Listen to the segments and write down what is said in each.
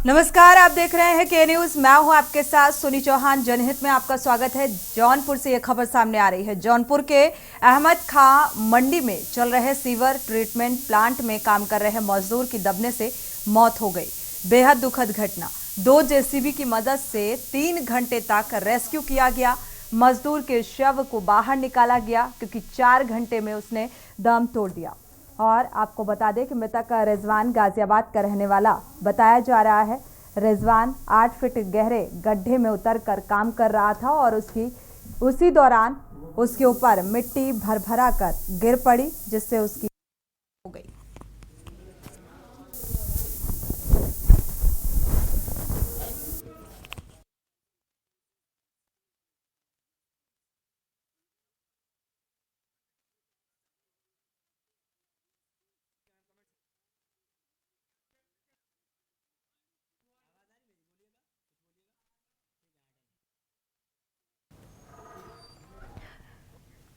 नमस्कार, आप देख रहे हैं के न्यूज। मैं हूं आपके साथ सुनी चौहान। जनहित में आपका स्वागत है। जौनपुर से यह खबर सामने आ रही है। जौनपुर के अहमद खां मंडी में चल रहे सीवर ट्रीटमेंट प्लांट में काम कर रहे मजदूर की दबने से मौत हो गई। बेहद दुखद घटना। 2 जेसीबी की मदद से 3 घंटे तक रेस्क्यू किया गया। मजदूर के शव को बाहर निकाला गया क्योंकि 4 घंटे में उसने दम तोड़ दिया। और आपको बता दें कि मृतक रिजवान गाजियाबाद का रहने वाला बताया जा रहा है। रिजवान 8 फीट गहरे गड्ढे में उतरकर काम कर रहा था और उसी दौरान उसके ऊपर मिट्टी भरभरा कर गिर पड़ी, जिससे उसकी हो गई।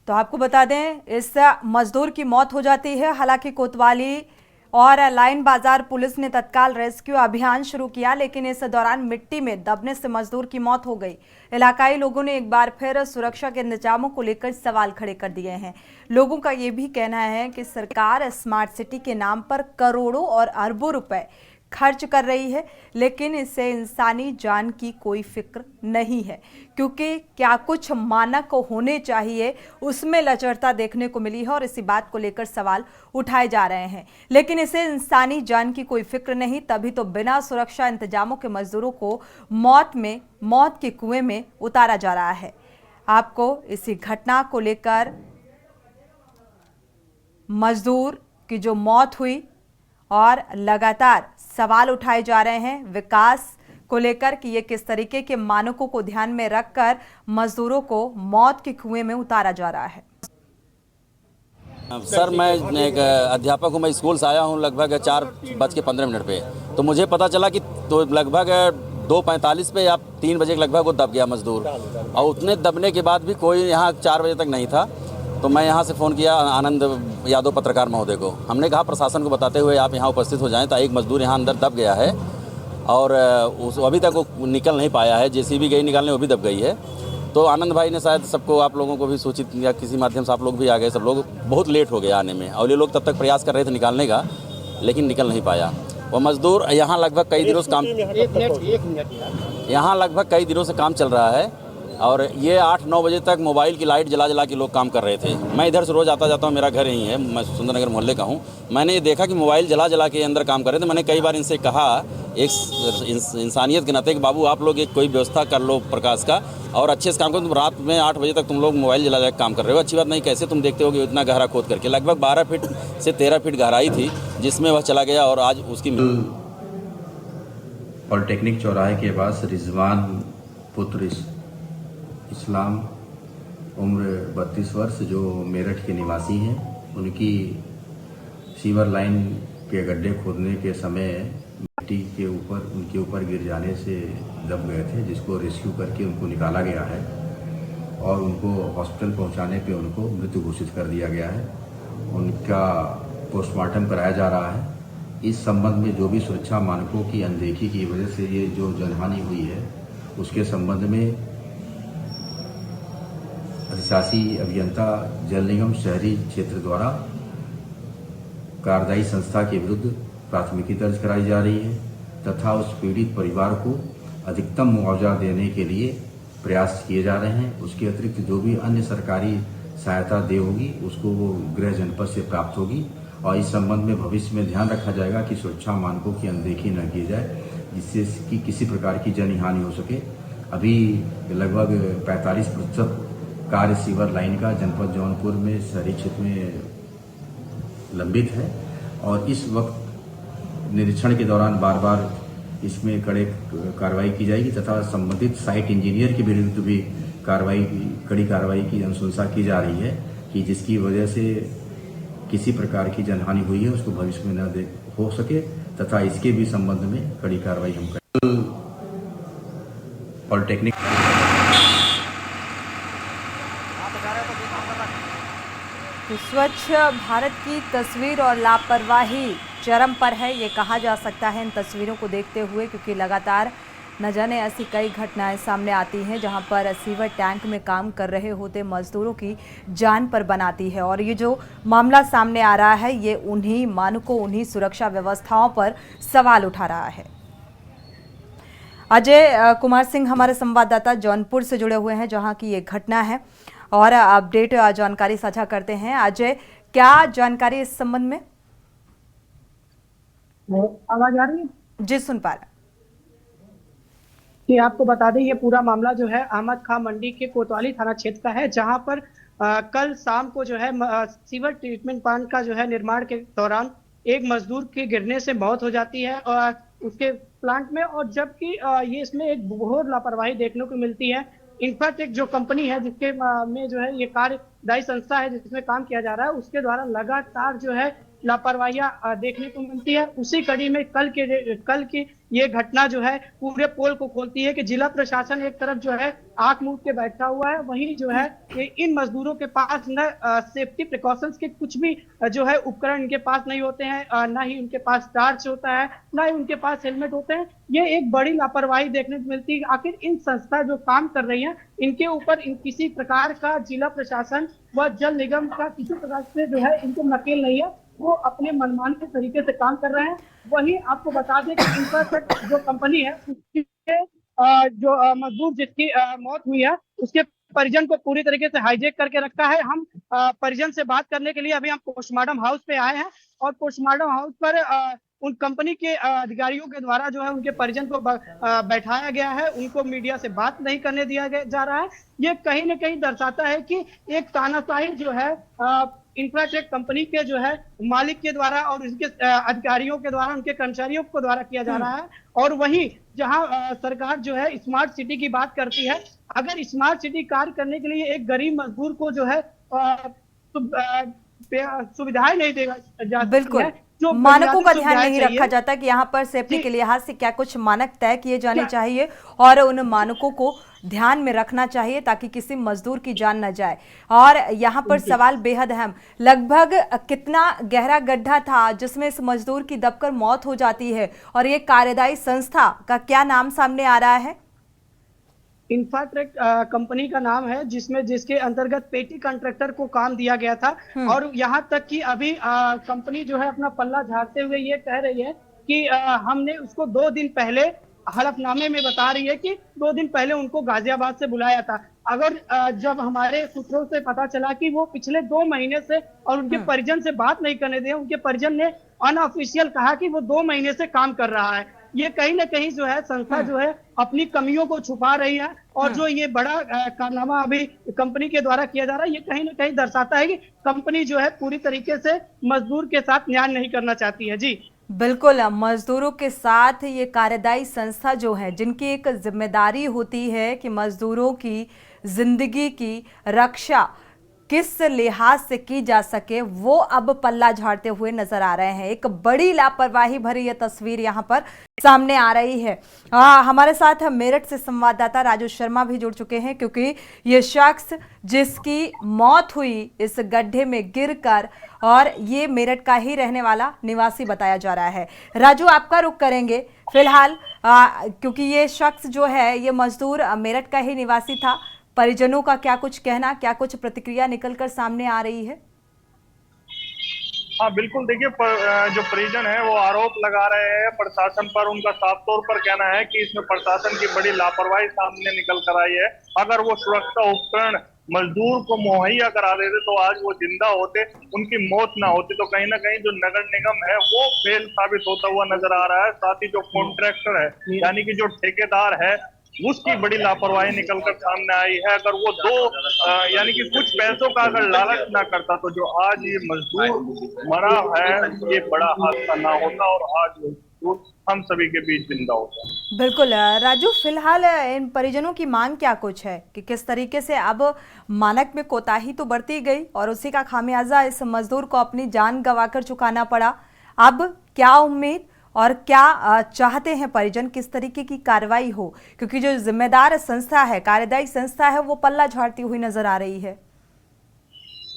तो आपको बता दें, इस मजदूर की मौत हो जाती है। हालांकि कोतवाली और लाइन बाजार पुलिस ने तत्काल रेस्क्यू अभियान शुरू किया, लेकिन इस दौरान मिट्टी में दबने से मजदूर की मौत हो गई। इलाकाई लोगों ने एक बार फिर सुरक्षा के इंतजामों को लेकर सवाल खड़े कर दिए हैं। लोगों का ये भी कहना है कि सरकार स्मार्ट सिटी के नाम पर करोड़ों और अरबों रुपए खर्च कर रही है, लेकिन इससे इंसानी जान की कोई फिक्र नहीं है, क्योंकि क्या कुछ मानक होने चाहिए उसमें लचरता देखने को मिली है और इसी बात को लेकर सवाल उठाए जा रहे हैं। लेकिन इसे इंसानी जान की कोई फिक्र नहीं, तभी तो बिना सुरक्षा इंतजामों के मजदूरों को मौत के कुएं में उतारा जा रहा है। आपको इसी घटना को लेकर मजदूर की जो मौत हुई और लगातार सवाल उठाए जा रहे हैं विकास को लेकर कि ये किस तरीके के मानकों को ध्यान में रखकर मजदूरों को मौत के कुएं में उतारा जा रहा है। सर, मैं एक अध्यापक हूँ। मैं स्कूल से आया हूँ लगभग 4:15 पे। तो मुझे पता चला कि तो लगभग 2:45 पे या 3 बजे के लगभग वो दब गया मजदूर, और उतने दबने के बाद भी कोई यहाँ 4 बजे तक नहीं था। तो मैं यहाँ से फ़ोन किया आनंद यादव पत्रकार महोदय को। हमने कहा प्रशासन को बताते हुए आप यहाँ उपस्थित हो जाएं, तो एक मजदूर यहाँ अंदर दब गया है और अभी तक वो निकल नहीं पाया है। जेसीबी गई निकालने, वो भी दब गई है। तो आनंद भाई ने शायद सबको, आप लोगों को भी सूचित या किसी माध्यम से आप लोग भी आ गए। सब लोग बहुत लेट हो गए आने में, और ये लोग तब तक प्रयास कर रहे थे निकालने का, लेकिन निकल नहीं पाया। वो मजदूर यहाँ लगभग कई दिनों से काम चल रहा है, और ये 8-9 बजे तक मोबाइल की लाइट जला के लोग काम कर रहे थे। मैं इधर से रोज़ आता जाता हूँ, मेरा घर यहीं है, मैं सुंदरनगर मोहल्ले का हूँ। मैंने ये देखा कि मोबाइल जला के अंदर काम कर रहे थे। मैंने कई बार इनसे कहा, एक इंसानियत के नाते, कि बाबू आप लोग एक कोई व्यवस्था कर लो प्रकाश का, और अच्छे से काम करो। तुम रात में 8 बजे तक तुम लोग मोबाइल जला के काम कर रहे हो, अच्छी बात नहीं। कैसे तुम देखते हो कि इतना गहरा खोद करके, लगभग 12 फीट से 13 फीट गहराई थी, जिसमें वह चला गया। और आज उसकी पॉलिटेक्निक चौराहे के पास रिजवान पुत्र इस्लाम उम्र 32 वर्ष, जो मेरठ के निवासी हैं, उनकी सीवर लाइन के गड्ढे खोदने के समय मिट्टी के ऊपर उनके ऊपर गिर जाने से दब गए थे, जिसको रेस्क्यू करके उनको निकाला गया है और उनको हॉस्पिटल पहुंचाने पे उनको मृत्यु घोषित कर दिया गया है। उनका पोस्टमार्टम कराया जा रहा है। इस संबंध में जो भी सुरक्षा मानकों की अनदेखी की वजह से ये जो जनहानि हुई है, उसके संबंध में अधिशासी अभियंता जल निगम शहरी क्षेत्र द्वारा कार्यदायी संस्था के विरुद्ध प्राथमिकी दर्ज कराई जा रही है, तथा उस पीड़ित परिवार को अधिकतम मुआवजा देने के लिए प्रयास किए जा रहे हैं। उसके अतिरिक्त जो भी अन्य सरकारी सहायता दे होगी, उसको वो गृह जनपद से प्राप्त होगी, और इस संबंध में भविष्य में ध्यान रखा जाएगा कि सुरक्षा मानकों की अनदेखी न की जाए, जिससे कि किसी प्रकार की जनहानि हो सके। अभी लगभग 45% कार्य सीवर लाइन का जनपद जौनपुर में शहरी क्षेत्र में लंबित है, और इस वक्त निरीक्षण के दौरान बार बार इसमें कड़ी कार्रवाई की जाएगी, तथा संबंधित साइट इंजीनियर के विरुद्ध भी कड़ी कार्रवाई की अनुशंसा की जा रही है, कि जिसकी वजह से किसी प्रकार की जनहानि हुई है उसको भविष्य में न हो सके, तथा इसके भी संबंध में कड़ी कार्रवाई हम करें। पॉलिटेक्निक तो स्वच्छ भारत की तस्वीर और लापरवाही चरम पर है, ये कहा जा सकता है इन तस्वीरों को देखते हुए, क्योंकि लगातार न जाने ऐसी कई घटनाएं सामने आती हैं जहां पर सीवर टैंक में काम कर रहे होते मजदूरों की जान पर बनाती है। और ये जो मामला सामने आ रहा है ये उन्हीं मानकों, उन्हीं सुरक्षा व्यवस्थाओं पर सवाल उठा रहा है। अजय कुमार सिंह हमारे संवाददाता जौनपुर से जुड़े हुए हैं जहां की ये घटना है और अपडेट जानकारी साझा करते हैं। अजय, क्या जानकारी इस संबंध में? आवाज आ रही है जी, सुन पा रहे। कि आपको बता दें, ये पूरा मामला जो है अहमद खां मंडी के कोतवाली थाना क्षेत्र का है, जहां पर कल शाम को जो है सीवर ट्रीटमेंट प्लांट का जो है निर्माण के दौरान एक मजदूर के गिरने से मौत हो जाती है उसके प्लांट में। और जबकि ये इसमें एक घोर लापरवाही देखने को मिलती है। इनफैक्ट एक जो कंपनी है जिसके में जो है ये कार्यदायी संस्था है जिसमें काम किया जा रहा है, उसके द्वारा लगातार जो है लापरवाहियां देखने को मिलती है। उसी कड़ी में कल की ये घटना जो है पूरे पोल को खोलती है कि जिला प्रशासन एक तरफ जो है आंख मूंद के बैठा हुआ है, वहीं जो है इन मजदूरों के पास न सेफ्टी प्रिकॉशंस के कुछ भी जो है उपकरण इनके पास नहीं होते हैं, ना ही उनके पास टार्च होता है, ना ही उनके पास हेलमेट होते हैं। ये एक बड़ी लापरवाही देखने को मिलती है। आखिर इन संस्था जो काम कर रही है इनके ऊपर किसी प्रकार का जिला प्रशासन व जल निगम का किसी प्रकार से जो है इनको नकेल नहीं है, वो अपने मनमाने के तरीके से काम कर रहे हैं। वहीं आपको बता दें कि इंफ्राटेक जो कंपनी है उसके जो मजदूर जिसकी मौत हुई है उसके परिजन को पूरी तरीके से हाईजैक करके रखा है। हम परिजन से बात करने के लिए अभी हम पोस्टमार्टम हाउस पे आए हैं और पोस्टमार्टम हाउस पर उन कंपनी के अधिकारियों के द्वारा जो है उनके परिजन को बैठाया गया है, उनको मीडिया से बात नहीं करने दिया जा रहा है। ये कहीं ना कहीं दर्शाता है कि एक तानाशाही जो है इंफ्राटेक कंपनी के जो है मालिक के द्वारा और उसके अधिकारियों के द्वारा, उनके कर्मचारियों को द्वारा किया जा रहा है। और वहीं जहां सरकार जो है स्मार्ट सिटी की बात करती है, अगर स्मार्ट सिटी कार्य करने के लिए एक गरीब मजदूर को जो है सुविधाएं नहीं देगा जा बिल्कुल है, जो मानकों का ध्यान नहीं रखा जाता कि यहाँ पर सेफ्टी के लिहाज से क्या कुछ मानक तय किए जाने चाहिए और उन मानकों को ध्यान में रखना चाहिए ताकि किसी मजदूर की जान न जाए। और यहाँ पर सवाल बेहद अहम, लगभग कितना गहरा गड्ढा था जिसमें इस मजदूर की दबकर मौत हो जाती है और ये कार्यदायी संस्था का क्या नाम सामने आ रहा है? इंफ्राटेक कंपनी का नाम है जिसके अंतर्गत पेटी कॉन्ट्रैक्टर को काम दिया गया था। और यहाँ तक कि अभी कंपनी जो है अपना पल्ला झाड़ते हुए ये कह रही है कि हमने उसको 2 दिन पहले हलफनामे में बता रही है कि 2 दिन पहले उनको गाजियाबाद से बुलाया था। अगर जब हमारे सूत्रों से पता चला कि वो पिछले 2 महीने से और उनके परिजन से बात नहीं करने दिए, उनके परिजन ने अनऑफिशियल कहा कि वो 2 महीने से काम कर रहा है। ये कहीं ना कहीं जो है संस्था जो है अपनी कमियों को छुपा रही है और जो ये बड़ा कारनामा अभी कंपनी के द्वारा किया जा रहा है ये कहीं ना कहीं दर्शाता है कि कंपनी जो है पूरी तरीके से मजदूर के साथ न्याय नहीं करना चाहती है। जी बिल्कुल, मजदूरों के साथ ये कार्यदायी संस्था जो है जिनकी एक जिम्मेदारी होती है कि मजदूरों की जिंदगी की रक्षा किस लिहाज से की जा सके, वो अब पल्ला झाड़ते हुए नजर आ रहे हैं। एक बड़ी लापरवाही भरी ये तस्वीर यहाँ पर सामने आ रही है। हमारे साथ मेरठ से संवाददाता राजू शर्मा भी जुड़ चुके हैं क्योंकि ये शख्स जिसकी मौत हुई इस गड्ढे में गिरकर और ये मेरठ का ही रहने वाला निवासी बताया जा रहा है। राजू, आपका रुख करेंगे फिलहाल क्योंकि ये शख्स जो है ये मजदूर मेरठ का ही निवासी था। परिजनों का क्या कुछ कहना, क्या कुछ प्रतिक्रिया निकलकर सामने आ रही है? हाँ बिल्कुल, देखिए जो परिजन है वो आरोप लगा रहे हैं प्रशासन पर। उनका साफ तौर पर कहना है कि इसमें प्रशासन की बड़ी लापरवाही सामने निकल कर आई है। अगर वो सुरक्षा उपकरण मजदूर को मुहैया करा देते तो आज वो जिंदा होते, उनकी मौत ना होती। तो कहीं ना कहीं जो नगर निगम है वो फेल साबित होता हुआ नजर आ रहा है। साथ ही जो कॉन्ट्रैक्टर है यानी कि जो ठेकेदार है उसकी बड़ी लापरवाही निकलकर सामने आई है। अगर वो यानी कि कुछ पैसों का अगर लालच ना करता तो जो आज ये मजदूर मरा है ये बड़ा हादसा ना होता और आज मजदूर हम सभी के बीच जिंदा होता। बिल्कुल राजू, फिलहाल इन परिजनों की मांग क्या कुछ है कि किस तरीके से अब मानक में कोताही तो बरती गई और उसी का खामियाजा इस मजदूर को अपनी जान गंवाकर चुकाना पड़ा। अब क्या उम्मीद और क्या चाहते हैं परिजन, किस तरीके की कार्रवाई हो, क्योंकि जो जिम्मेदार संस्था है, कार्यदायी संस्था है, वो पल्ला झाड़ती हुई नजर आ रही है।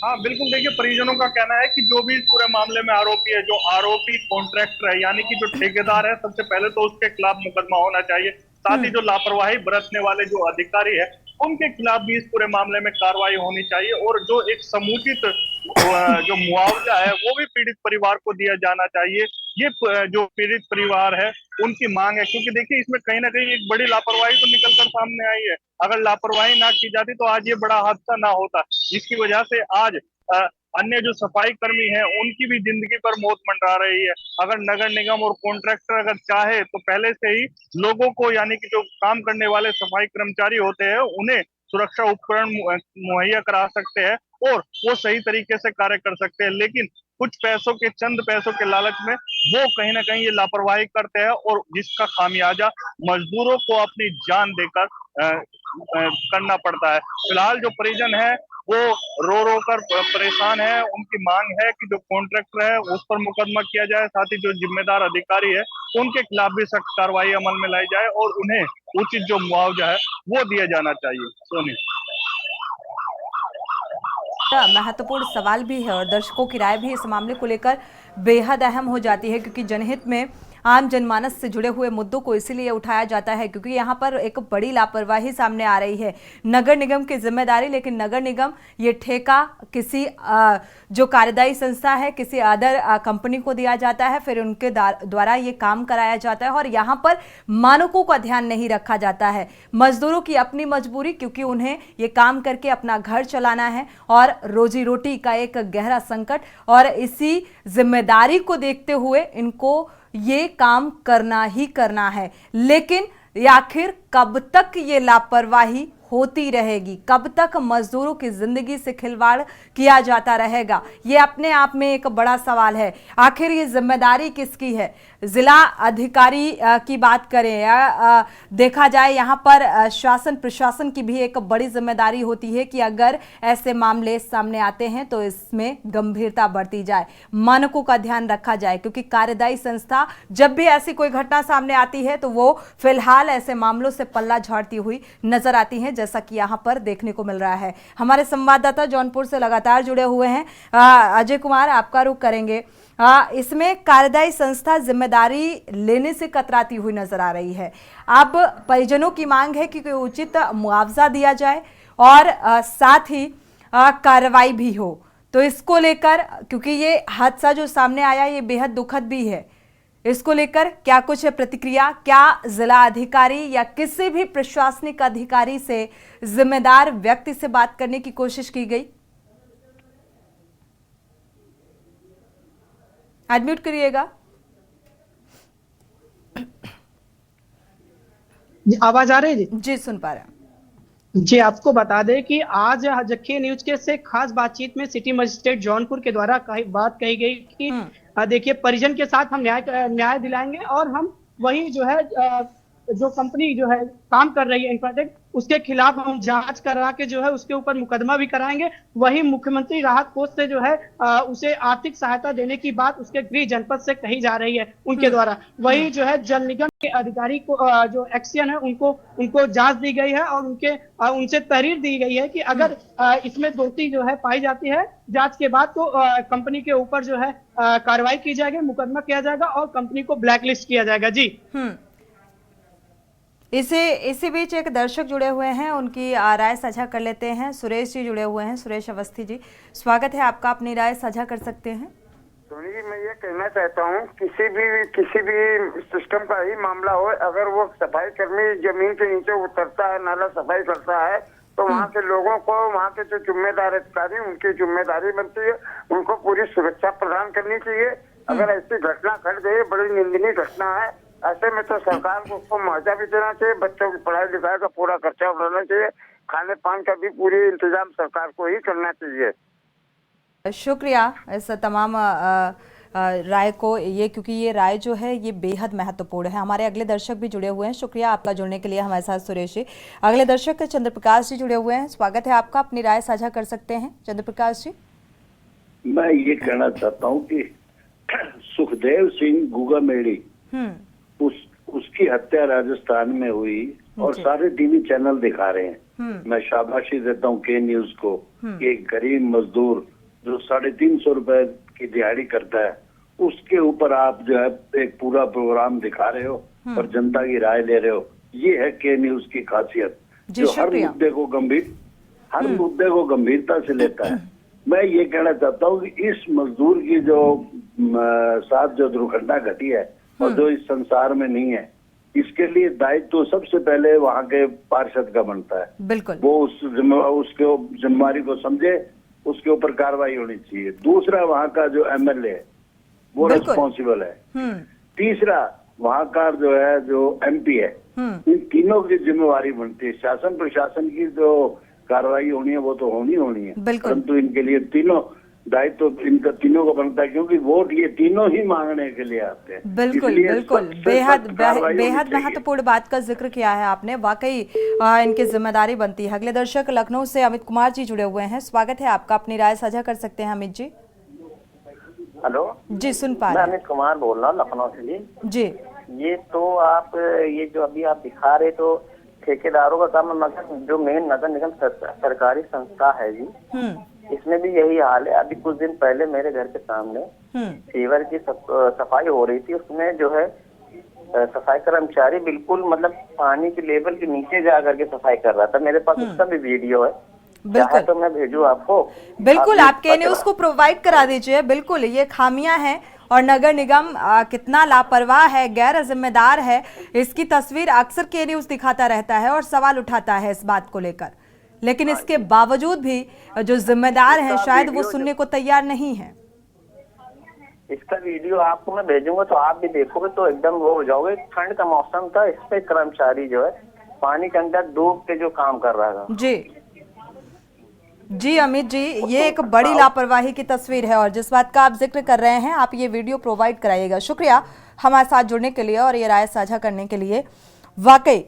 हाँ बिल्कुल, देखिए परिजनों का कहना है कि जो भी इस पूरे मामले में आरोपी है, जो आरोपी कॉन्ट्रैक्टर है यानी कि जो ठेकेदार है, सबसे पहले तो उसके खिलाफ मुकदमा होना चाहिए। साथ ही जो लापरवाही बरतने वाले जो अधिकारी है उनके खिलाफ भी इस पूरे मामले में कार्रवाई होनी चाहिए और जो एक समुचित जो मुआवजा है वो भी पीड़ित परिवार को दिया जाना चाहिए। ये जो पीड़ित परिवार है उनकी मांग है, क्योंकि देखिए इसमें कहीं ना कहीं एक बड़ी लापरवाही तो निकल कर सामने आई है। अगर लापरवाही ना की जाती तो आज ये बड़ा हादसा ना होता, जिसकी वजह से आज अन्य जो सफाई कर्मी है उनकी भी जिंदगी पर मौत मंडरा रही है। अगर नगर निगम और कॉन्ट्रैक्टर अगर चाहे तो पहले से ही लोगों को यानी कि जो काम करने वाले सफाई कर्मचारी होते हैं उन्हें सुरक्षा उपकरण मुहैया करा सकते हैं और वो सही तरीके से कार्य कर सकते हैं, लेकिन कुछ पैसों के चंद पैसों के लालच में वो कहीं ना कहीं ये लापरवाही करते हैं और जिसका खामियाजा मजदूरों को अपनी जान देकर करना पड़ता है। फिलहाल जो परिजन है वो रो कर परेशान है। उनकी मांग है कि जो कॉन्ट्रैक्टर है उस पर मुकदमा किया जाए, साथ ही जो जिम्मेदार अधिकारी है उनके खिलाफ भी सख्त कार्रवाई अमल में लाई जाए और उन्हें उचित जो मुआवजा है वो दिया जाना चाहिए। सोनी, महत्वपूर्ण सवाल भी है और दर्शकों की राय भी इस मामले को लेकर बेहद अहम हो जाती है, क्योंकि जनहित में आम जनमानस से जुड़े हुए मुद्दों को इसीलिए उठाया जाता है क्योंकि यहाँ पर एक बड़ी लापरवाही सामने आ रही है। नगर निगम की जिम्मेदारी, लेकिन नगर निगम ये ठेका किसी जो कार्यदायी संस्था है किसी अदर कंपनी को दिया जाता है, फिर उनके द्वारा ये काम कराया जाता है और यहाँ पर मानकों का ध्यान नहीं रखा जाता है। मजदूरों की अपनी मजबूरी, क्योंकि उन्हें ये काम करके अपना घर चलाना है और रोजी रोटी का एक गहरा संकट, और इसी जिम्मेदारी को देखते हुए इनको ये काम करना ही करना है। लेकिन आखिर कब तक ये लापरवाही होती रहेगी, कब तक मजदूरों की जिंदगी से खिलवाड़ किया जाता रहेगा, ये अपने आप में एक बड़ा सवाल है। आखिर ये जिम्मेदारी किसकी है? जिला अधिकारी की बात करें या देखा जाए, यहाँ पर शासन प्रशासन की भी एक बड़ी जिम्मेदारी होती है कि अगर ऐसे मामले सामने आते हैं तो इसमें गंभीरता बरती जाए, मानकों का ध्यान रखा जाए, क्योंकि कार्यदायी संस्था जब भी ऐसी कोई घटना सामने आती है तो वो फिलहाल ऐसे मामलों से पल्ला झाड़ती हुई नजर आती है, जैसा कि यहाँ पर देखने को मिल रहा है। हमारे संवाददाता जौनपुर से लगातार जुड़े हुए हैं, अजय कुमार, आपका रुख करेंगे। इसमें कार्यदायी संस्था जिम्मेदारी लेने से कतराती हुई नजर आ रही है। अब परिजनों की मांग है कि कोई उचित मुआवजा दिया जाए और साथ ही कार्रवाई भी हो। तो इसको लेकर, क्योंकि ये हादसा जो सामने आया ये बेहद दुखद भी है, इसको लेकर क्या कुछ प्रतिक्रिया, क्या जिला अधिकारी या किसी भी प्रशासनिक अधिकारी से, जिम्मेदार व्यक्ति से बात करने की कोशिश की गई? अनम्यूट करिएगा। आवाज आ रही है जी, सुन पा रहे हैं जी। आपको बता दें कि आज जखी न्यूज के से खास बातचीत में सिटी मजिस्ट्रेट जौनपुर के द्वारा बात कही गई कि देखिए परिजन के साथ हम न्याय दिलाएंगे और हम वही जो है जो कंपनी जो है काम कर रही है इंफ्राटेक, उसके खिलाफ हम जांच करा के जो है उसके ऊपर मुकदमा भी कराएंगे। वही मुख्यमंत्री राहत कोष से जो है उसे आर्थिक सहायता देने की बात उसके गृह जनपद से कही जा रही है उनके द्वारा। वही जो है जल निगम के अधिकारी को जो एक्शन है उनको जांच दी गई है और उनसे तहरीर दी गई है कि अगर इसमें दोषी जो है पाई जाती है जांच के बाद तो कंपनी के ऊपर जो है कार्रवाई की जाएगी, मुकदमा किया जाएगा और कंपनी को ब्लैकलिस्ट किया जाएगा। जी, इसी बीच एक दर्शक जुड़े हुए हैं, उनकी राय साझा कर लेते हैं। सुरेश जी जुड़े हुए हैं। सुरेश अवस्थी जी, स्वागत है आपका, अपनी राय साझा कर सकते हैं। सोनी जी, मैं ये कहना चाहता हूँ किसी भी सिस्टम का ही मामला हो, अगर वो सफाई कर्मी जमीन के नीचे उतरता है, नाला सफाई करता है, तो वहाँ के लोगों को, वहाँ के जो जिम्मेदार अधिकारी उनकी जिम्मेदारी बनती है, उनको पूरी सुरक्षा प्रदान करनी चाहिए। अगर ऐसी घटना घट गई, बड़ी निंदनीय घटना है, ऐसे में तो सरकार को उसको मुआवजा भी देना चाहिए, बच्चों की पढ़ाई लिखाई का पूरा खर्चा उठाना चाहिए, खाने पान का भी पूरी इंतजाम सरकार को ही करना चाहिए। शुक्रिया इस तमाम राय को, ये क्योंकि ये राय जो है ये बेहद महत्वपूर्ण है। हमारे अगले दर्शक भी जुड़े हुए हैं, शुक्रिया आपका जुड़ने के लिए हमारे साथ सुरेश जी। अगले दर्शक चंद्र प्रकाश जी जुड़े हुए हैं, स्वागत है आपका, अपनी राय साझा कर सकते हैं चंद्र प्रकाश जी। मैं ये कहना चाहता हूँ कि सुखदेव सिंह गुगामेड़ी उसकी हत्या राजस्थान में हुई और सारे टीवी चैनल दिखा रहे हैं। मैं शाबाशी देता हूँ के न्यूज को कि एक गरीब मजदूर जो 350 रुपए की दिहाड़ी करता है उसके ऊपर आप जो है एक पूरा प्रोग्राम दिखा रहे हो और जनता की राय ले रहे हो। ये है के न्यूज की खासियत, जो हर मुद्दे को गंभीरता से लेता है। मैं ये कहना चाहता हूँ कि इस मजदूर की जो साथ जो दुर्घटना घटी है और जो इस संसार में नहीं है, इसके लिए दायित्व तो सबसे पहले वहाँ के पार्षद का बनता है। बिल्कुल, वो उसके जिम्मेवारी को समझे, उसके ऊपर कार्रवाई होनी चाहिए। दूसरा, वहाँ का जो एमएलए है वो रिस्पॉन्सिबल है। तीसरा, वहाँ का जो एमपी है, इन तीनों की जिम्मेवारी बनती है। शासन प्रशासन की जो कार्रवाई होनी है वो तो होनी है, परंतु इनके लिए तीनों दायित्व तो इनका तीनों को बनता है, क्योंकि वोट ये तीनों ही मांगने के लिए आते हैं। बिल्कुल, बेहद महत्वपूर्ण बात का जिक्र किया है आपने, वाकई इनकी जिम्मेदारी बनती है। अगले दर्शक लखनऊ से अमित कुमार जी जुड़े हुए हैं, स्वागत है आपका, अपनी राय साझा कर सकते हैं अमित जी। हेलो जी, सुन पा रहे हैं। मैं अमित कुमार बोल रहा हूँ लखनऊ से जी। ये तो आप ये जो अभी आप दिखा रहे तो ठेकेदारों का काम है, मगर जो मेन नगर निगम सरकारी संस्था है जी, इसमें भी यही हाल है। अभी कुछ दिन पहले मेरे घर के सामने सीवर की सफाई हो रही थी, उसमें जो है सफाई कर्मचारी बिल्कुल मतलब पानी के लेवल के नीचे जा करके सफाई कर रहा था। मेरे पास उसका भी वीडियो है, बिल्कुल तो मैं भेजूं आपको। बिल्कुल, आप के न्यूज को प्रोवाइड करा दीजिए। बिल्कुल, ये खामियां हैं और नगर निगम कितना लापरवाह है, गैर जिम्मेदार है, इसकी तस्वीर अक्सर के न्यूज दिखाता रहता है और सवाल उठाता है इस बात को लेकर, लेकिन इसके बावजूद भी जो जिम्मेदार हैं शायद वो सुनने को तैयार नहीं है। इसका वीडियो आपको मैं भेजूंगा तो आप भी देखोगे तो एकदम वो हो जाओगे। ठंड का मौसम था, इस पे कर्मचारी जो है पानी के अंदर डूब के जो काम कर रहा था। जी अमित जी, ये एक बड़ी लापरवाही की तस्वीर है और जिस बात का आप जिक्र कर रहे हैं, आप ये वीडियो प्रोवाइड कराइएगा। शुक्रिया हमारे साथ जुड़ने के लिए और ये राय साझा करने के लिए। वाकई,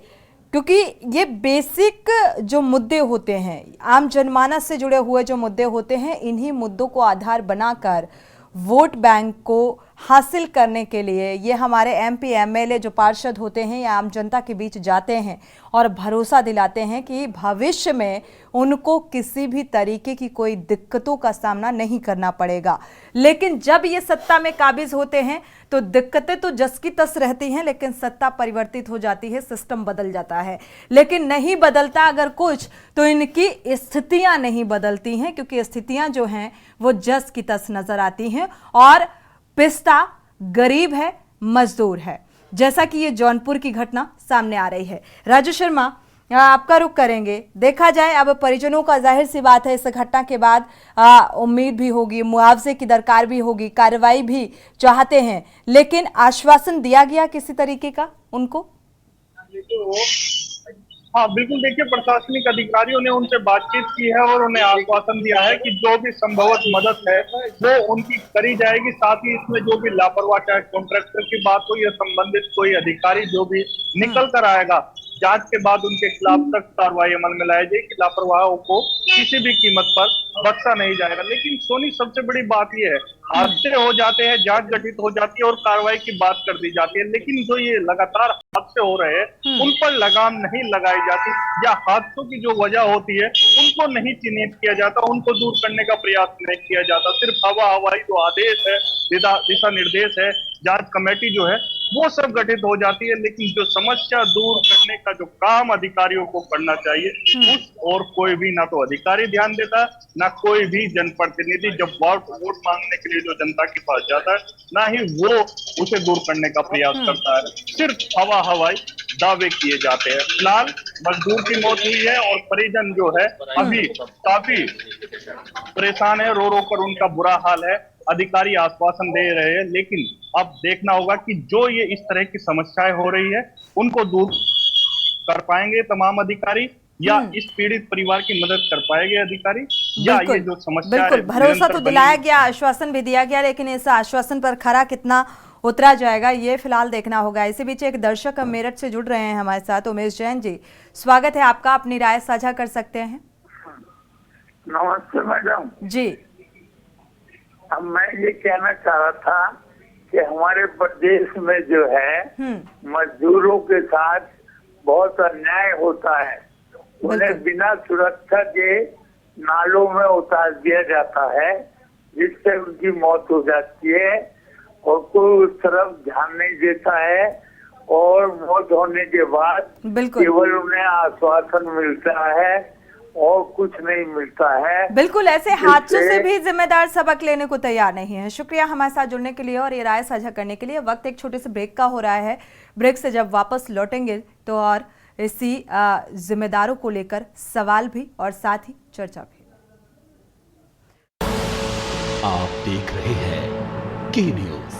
क्योंकि ये बेसिक जो मुद्दे होते हैं, आम जनमानस से जुड़े हुए जो मुद्दे होते हैं, इन्हीं मुद्दों को आधार बनाकर वोट बैंक को हासिल करने के लिए ये हमारे एमपी एमएलए जो पार्षद होते हैं या आम जनता के बीच जाते हैं और भरोसा दिलाते हैं कि भविष्य में उनको किसी भी तरीके की कोई दिक्कतों का सामना नहीं करना पड़ेगा। लेकिन जब ये सत्ता में काबिज होते हैं तो दिक्कतें तो जस की तस रहती हैं, लेकिन सत्ता परिवर्तित हो जाती है, सिस्टम बदल जाता है। लेकिन नहीं बदलता अगर कुछ तो इनकी स्थितियां नहीं बदलती हैं, क्योंकि स्थितियां जो हैं वो जस की तस नजर आती हैं और पिस्ता गरीब है, मजदूर है, जैसा कि ये जौनपुर की घटना सामने आ रही है। राजू शर्मा, आपका रुख करेंगे। देखा जाए अब परिजनों का जाहिर सी बात है इस घटना के बाद उम्मीद भी होगी, मुआवजे की दरकार भी होगी, कार्रवाई भी चाहते हैं, लेकिन आश्वासन दिया गया किसी तरीके का उनको? हाँ बिल्कुल, देखिए प्रशासनिक अधिकारियों ने उनसे बातचीत की है और उन्हें आश्वासन दिया है कि जो भी संभवत मदद है वो उनकी करी जाएगी। साथ ही इसमें जो भी लापरवाह, चाहे कॉन्ट्रैक्टर की बात हो या संबंधित कोई अधिकारी जो भी निकल कर आएगा, जांच के बाद उनके खिलाफ सख्त कार्रवाई अमल में लाई जाएगी। लापरवाहों को किसी भी कीमत पर बख्शा नहीं जाएगा। लेकिन सोनी, सबसे बड़ी बात यह है, हादसे हो जाते हैं, जांच गठित हो जाती है और कार्रवाई की बात कर दी जाती है, लेकिन जो ये लगातार हादसे हो रहे हैं उन पर लगाम नहीं लगाई जाती या हादसों की जो वजह होती है उनको नहीं चिन्हित किया जाता, उनको दूर करने का प्रयास नहीं किया जाता। सिर्फ हवाई जो आदेश है, दिशा निर्देश है, जांच कमेटी जो है वो सब गठित हो जाती है, लेकिन जो समस्या दूर करने का जो काम अधिकारियों को करना चाहिए उस और कोई भी ना तो अधिकारी ध्यान देता है, ना कोई भी जनप्रतिनिधि जब वोट मांगने के लिए जो जनता के पास जाता है, ना ही वो उसे दूर करने का प्रयास करता है। सिर्फ हवाई दावे किए जाते हैं। फिलहाल मजदूर की मौत हुई है और परिजन जो है अभी काफी परेशान है, रो रो कर उनका बुरा हाल है। अधिकारी आश्वासन दे रहे हैं, लेकिन अब देखना होगा कि जो ये इस तरह की समस्याएं हो रही है उनको दूर कर पाएंगे तमाम अधिकारी, या इस पीड़ित परिवार की मदद कर पाएंगे अधिकारी, या ये जो समस्या है। बिल्कुल, भरोसा तो दिलाया गया, आश्वासन भी दिया गया, लेकिन इस आश्वासन पर खरा कितना उतरा जाएगा ये फिलहाल देखना होगा। इसी बीच एक दर्शक मेरठ से जुड़ रहे हैं हमारे साथ, उमेश जैन जी, स्वागत है आपका, अपनी राय साझा कर सकते हैं। नमस्ते मैडम जी। अब मैं ये कहना चाह रहा था कि हमारे प्रदेश में जो है मजदूरों के साथ बहुत अन्याय होता है। उन्हें बिना सुरक्षा के नालों में उतार दिया जाता है, जिससे उनकी मौत हो जाती है और कोई उस तरफ ध्यान नहीं देता है और मौत होने के बाद केवल उन्हें आश्वासन मिलता है और कुछ नहीं मिलता है। बिल्कुल, ऐसे हादसों से भी जिम्मेदार सबक लेने को तैयार नहीं है। शुक्रिया हमारे साथ जुड़ने के लिए और ये राय साझा करने के लिए। वक्त एक छोटे से ब्रेक का हो रहा है। ब्रेक से जब वापस लौटेंगे तो और इसी जिम्मेदारों को लेकर सवाल भी और साथ ही चर्चा भी। आप देख रहे हैं के न्यूज़,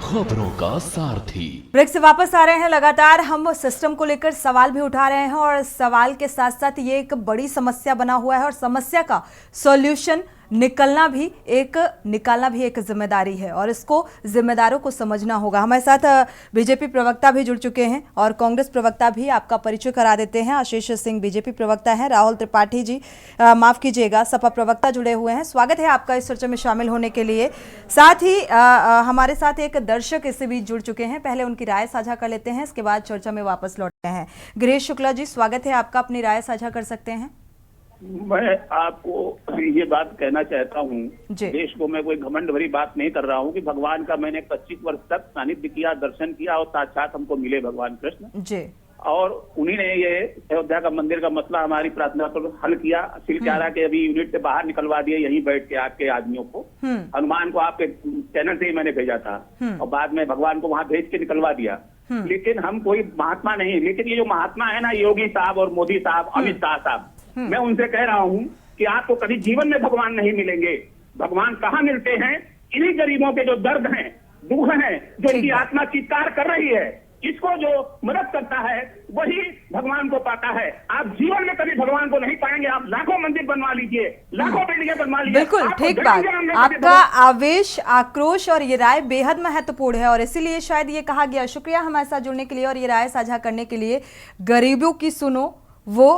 खबरों का सारथी। ब्रेक से वापस आ रहे हैं। लगातार हम सिस्टम को लेकर सवाल भी उठा रहे हैं और सवाल के साथ साथ ये एक बड़ी समस्या बना हुआ है और समस्या का सॉल्यूशन निकालना भी एक जिम्मेदारी है और इसको जिम्मेदारों को समझना होगा। हमारे साथ बीजेपी प्रवक्ता भी जुड़ चुके हैं और कांग्रेस प्रवक्ता भी। आपका परिचय करा देते हैं। आशीष सिंह बीजेपी प्रवक्ता हैं, राहुल त्रिपाठी जी माफ कीजिएगा सपा प्रवक्ता जुड़े हुए हैं। स्वागत है आपका इस चर्चा में शामिल होने के लिए। साथ ही हमारे साथ एक दर्शक इससे भी जुड़ चुके हैं, पहले उनकी राय साझा कर लेते हैं, इसके बाद चर्चा में वापस लौटते हैं। गिरीश शुक्ला जी स्वागत है आपका, अपनी राय साझा कर सकते हैं। मैं आपको ये बात कहना चाहता हूँ, देश को मैं कोई घमंड भरी बात नहीं कर रहा हूँ कि भगवान का मैंने 25 वर्ष तक सानिध्य किया, दर्शन किया और साक्षात हमको मिले भगवान कृष्ण जी। और उन्हीं ने ये अयोध्या का मंदिर का मसला हमारी प्रार्थना पर हल किया। सिलचारा के अभी यूनिट से बाहर निकलवा दिए, यहीं बैठ के आपके आदमियों को। हनुमान को आपके चैनल से ही मैंने भेजा था और बाद में भगवान को वहां भेज के निकलवा दिया। लेकिन हम कोई महात्मा नहीं, लेकिन ये जो महात्मा है ना, योगी साहब और मोदी साहब, अमित शाह साहब, मैं उनसे कह रहा हूँ कि आपको कभी जीवन में भगवान नहीं मिलेंगे। भगवान कहाँ मिलते हैं? इन्हीं गरीबों के जो दर्द हैं, दुख हैं, जो इनकी आत्मा चित्कार कर रही है, इसको जो मदद करता है वही भगवान को पाता है। आप जीवन में कभी भगवान को नहीं पाएंगे। आप लाखों मंदिर बनवा लीजिए, लाखों बिल्डिंगें बनवा लीजिए। बिल्कुल ठीक बात। आपका आवेश, आक्रोश और ये राय बेहद महत्वपूर्ण है और इसीलिए शायद ये कहा गया। शुक्रिया हमारे साथ जुड़ने के लिए और ये राय साझा करने के लिए। गरीबों की सुनो, वो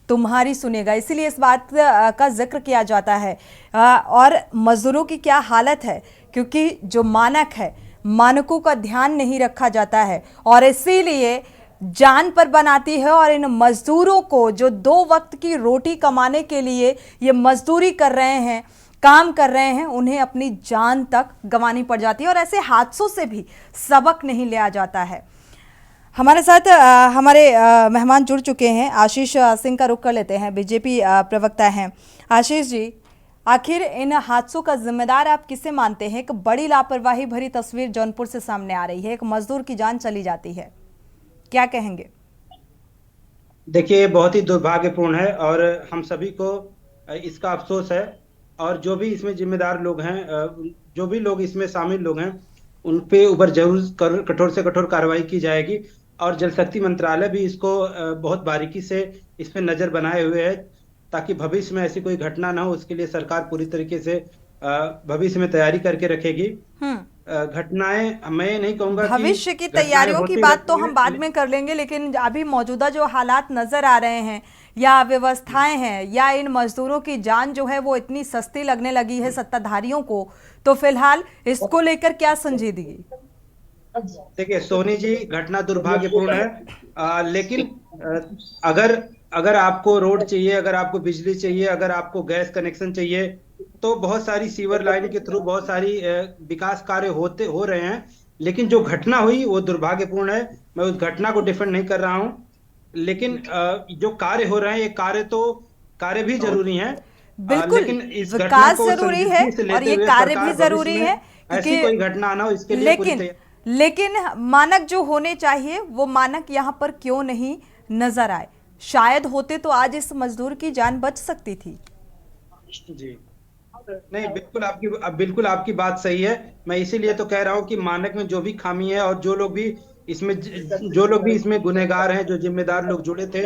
तुम्हारी सुनेगा, इसीलिए इस बात का जिक्र किया जाता है। और मजदूरों की क्या हालत है, क्योंकि जो मानक है, मानकों का ध्यान नहीं रखा जाता है और इसीलिए जान पर बनाती है। और इन मजदूरों को जो 2 वक्त की रोटी कमाने के लिए ये मजदूरी कर रहे हैं, काम कर रहे हैं, उन्हें अपनी जान तक गंवानी पड़ जाती है और ऐसे हादसों से भी सबक नहीं लिया जाता है। हमारे साथ हमारे मेहमान जुड़ चुके हैं। आशीष सिंह का रुख कर लेते हैं, बीजेपी प्रवक्ता हैं। आशीष जी, आखिर इन हादसों का जिम्मेदार आप किसे मानते हैं? एक बड़ी लापरवाही भरी तस्वीर जौनपुर से सामने आ रही है, एक मजदूर की जान चली जाती है, क्या कहेंगे? देखिए, बहुत ही दुर्भाग्यपूर्ण है और हम सभी को इसका अफसोस है और जो भी इसमें जिम्मेदार लोग हैं, जो भी लोग इसमें शामिल लोग हैं, उन पे ऊपर जरूर कठोर से कठोर कार्रवाई की जाएगी और जल शक्ति मंत्रालय भी इसको बहुत बारीकी से इस पे नजर बनाए हुए है ताकि भविष्य में ऐसी कोई घटना ना हो। उसके लिए सरकार पूरी तरीके से भविष्य में तैयारी करके रखेगी। घटनाएं, मैं नहीं कहूंगा भविष्य की तैयारियों की बात तो हम बाद में कर लेंगे, लेकिन अभी मौजूदा जो हालात नजर आ रहे हैं या व्यवस्थाएं हैं या इन मजदूरों की जान जो है वो इतनी सस्ती लगने लगी है सत्ताधारियों को, तो फिलहाल इसको लेकर क्या संजीदगी? देखिए सोनी जी, घटना दुर्भाग्यपूर्ण है, लेकिन अगर आपको रोड चाहिए, अगर आपको बिजली चाहिए, अगर आपको गैस कनेक्शन चाहिए, तो बहुत सारी सीवर लाइन के थ्रू बहुत सारी विकास कार्य हो रहे हैं। लेकिन जो घटना हुई वो दुर्भाग्यपूर्ण है। मैं उस घटना को डिफेंड नहीं कर रहा हूं, लेकिन जो कार्य हो रहे हैं, ये कार्य भी जरूरी हैं। बिल्कुल, विकास जरूरी है और ये कार्य भी जरूरी है, ऐसी कोई घटना ना हो इसके लिए। लेकिन मानक जो होने चाहिए वो मानक यहाँ पर क्यों नहीं नजर आए? शायद होते तो आज इस मजदूर की जान बच सकती थी। जी नहीं, बिल्कुल आपकी बात सही है। मैं इसीलिए तो कह रहा हूँ कि मानक में जो भी खामी है और जो लोग भी इसमें गुनहगार हैं, जो जिम्मेदार लोग जुड़े थे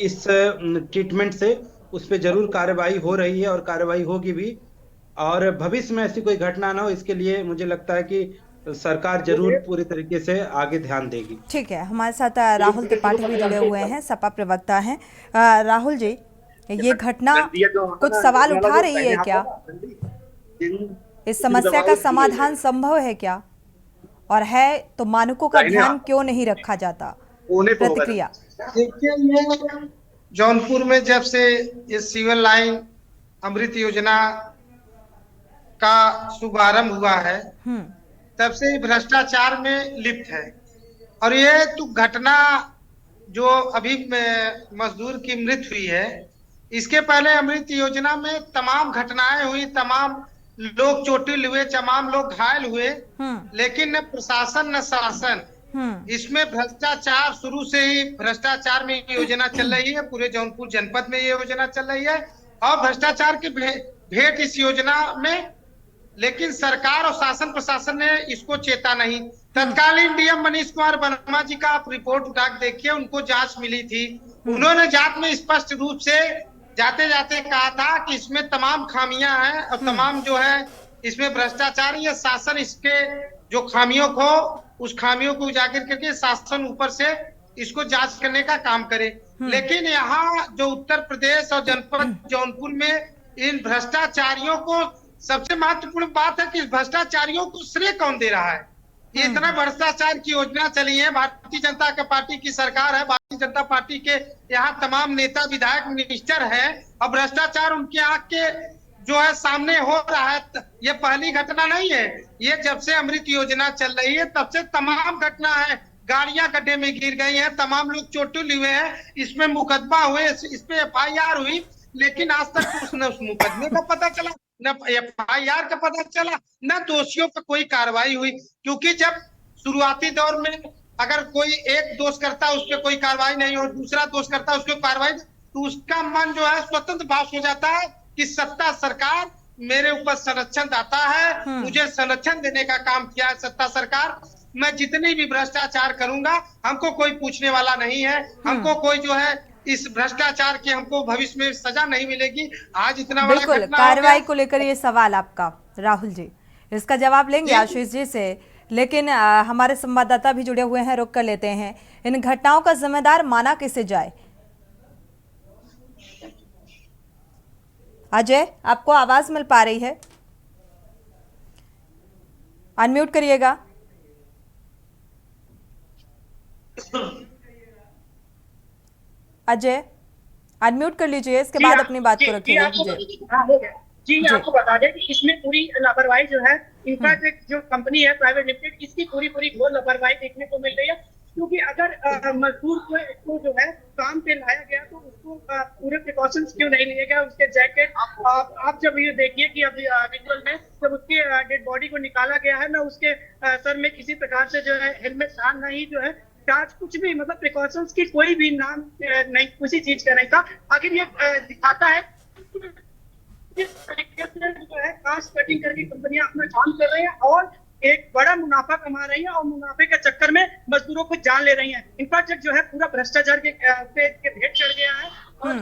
इस ट्रीटमेंट से, उस पर जरूर कार्रवाई हो रही है और कार्रवाई होगी भी। और भविष्य में ऐसी कोई घटना ना हो, इसके लिए मुझे लगता है कि सरकार जरूर पूरी तरीके से आगे ध्यान देगी। ठीक है, हमारे साथ राहुल त्रिपाठी भी जुड़े हुए हैं, सपा प्रवक्ता हैं। राहुल जी, ये घटना कुछ सवाल उठा रही है क्या? इस समस्या का समाधान संभव है क्या? और है तो मानकों का ध्यान क्यों नहीं रखा जाता? प्रतिक्रिया। जौनपुर में जब से ये सिविल लाइन अमृत योजना का शुभारंभ हुआ है तब से भ्रष्टाचार में लिप्त है। और ये तो घटना जो अभी मजदूर की मृत्यु हुई है, इसके पहले अमृत योजना में तमाम घटनाएं हुई, तमाम लोग चोटिल हुए, तमाम लोग घायल हुए, लेकिन न प्रशासन न शासन, इसमें भ्रष्टाचार, शुरू से ही भ्रष्टाचार में योजना चल रही है। पूरे जौनपुर जनपद में ये योजना चल रही है और भ्रष्टाचार की भेंट इस योजना में, लेकिन सरकार और शासन प्रशासन ने इसको चेता नहीं। तत्कालीन डीएम मनीष कुमार वर्मा जी का आप रिपोर्ट उठा के देखिए, उनको जांच मिली थी, उन्होंने जांच में स्पष्ट रूप से जाते जाते कहा था कि इसमें तमाम खामियां हैं और तमाम जो है इसमें भ्रष्टाचार, ये शासन इसके जो खामियों को, उस खामियों को उजागर करके शासन ऊपर से इसको जांच करने का काम करे। लेकिन यहाँ जो उत्तर प्रदेश और जनपद जौनपुर में इन भ्रष्टाचारियों को, सबसे महत्वपूर्ण बात है कि भ्रष्टाचारियों को श्रेय कौन दे रहा है। ये इतना भ्रष्टाचार की योजना चली है, भारतीय जनता पार्टी की सरकार है, भारतीय जनता पार्टी के यहाँ तमाम नेता विधायक मिनिस्टर हैं और भ्रष्टाचार उनके आंख के जो है सामने हो रहा है। ये पहली घटना नहीं है, ये जब से अमृत योजना चल रही है तब से तमाम घटना है। गाड़ियां गड्ढे में गिर गई हैं, तमाम लोग चोटिल हुए हैं, इसमें मुकदमा हुए, इस पे FIR हुई, लेकिन आज तक उस मुकदमे का पता चला, न FIR का पता चला, न दोषियों पर कोई कार्रवाई हुई। क्योंकि जब शुरुआती दौर में अगर कोई एक दोष करता है उस पर कोई कार्रवाई नहीं हो, दूसरा दोष करता है उस पर कार्रवाई, तो उसका मन जो है स्वतंत्र भाव हो जाता है कि सत्ता सरकार मेरे ऊपर संरक्षण आता है, मुझे संरक्षण देने का काम किया है सत्ता सरकार, मैं जितनी भी भ्रष्टाचार करूंगा हमको कोई पूछने वाला नहीं है, हमको कोई जो है इस भ्रष्टाचार की हमको भविष्य में सजा नहीं मिलेगी। आज इतना बड़ा बिल्कुल कार्रवाई को लेकर ये सवाल आपका राहुल जी, इसका जवाब लेंगे आशीष जी से, लेकिन हमारे संवाददाता भी जुड़े हुए हैं, रुक कर लेते हैं। इन घटनाओं का जिम्मेदार माना किसे जाए? अजय, आपको आवाज मिल पा रही है? अनम्यूट करिएगा। अजय अनम्यूट कर लीजिए, इसके बाद अपनी बात को रखिए। जी आपको बता दें कि इसमें पूरी लापरवाही जो है, इनफैक्ट जो कंपनी है प्राइवेट लिमिटेड, इसकी पूरी घोर लापरवाही देखने को मिल रही है। क्योंकि अगर मजदूर को जो है काम पे लाया गया तो उसको पूरे प्रिकॉशंस क्यों नहीं लिए गए, उसके जैकेट, आप जब ये देखिए कि अभी विजुअल में जब उसके डेड बॉडी को निकाला गया है ना, उसके सर में किसी प्रकार से जो है हेलमेट था नहीं, जो है चार्ज, कुछ भी, मतलब प्रिकॉशंस की कोई भी नाम नहीं, किसी चीज का नहीं था। आखिर ये दिखाता है किस तरीके से जो है कास्ट कटिंग करके कंपनियां अपना काम कर रही हैं और एक बड़ा मुनाफा कमा रही हैं और मुनाफे के चक्कर में मजदूरों को जान ले रही हैं। इनफैक्ट जो है पूरा भ्रष्टाचार के भेंट चढ़ गया है और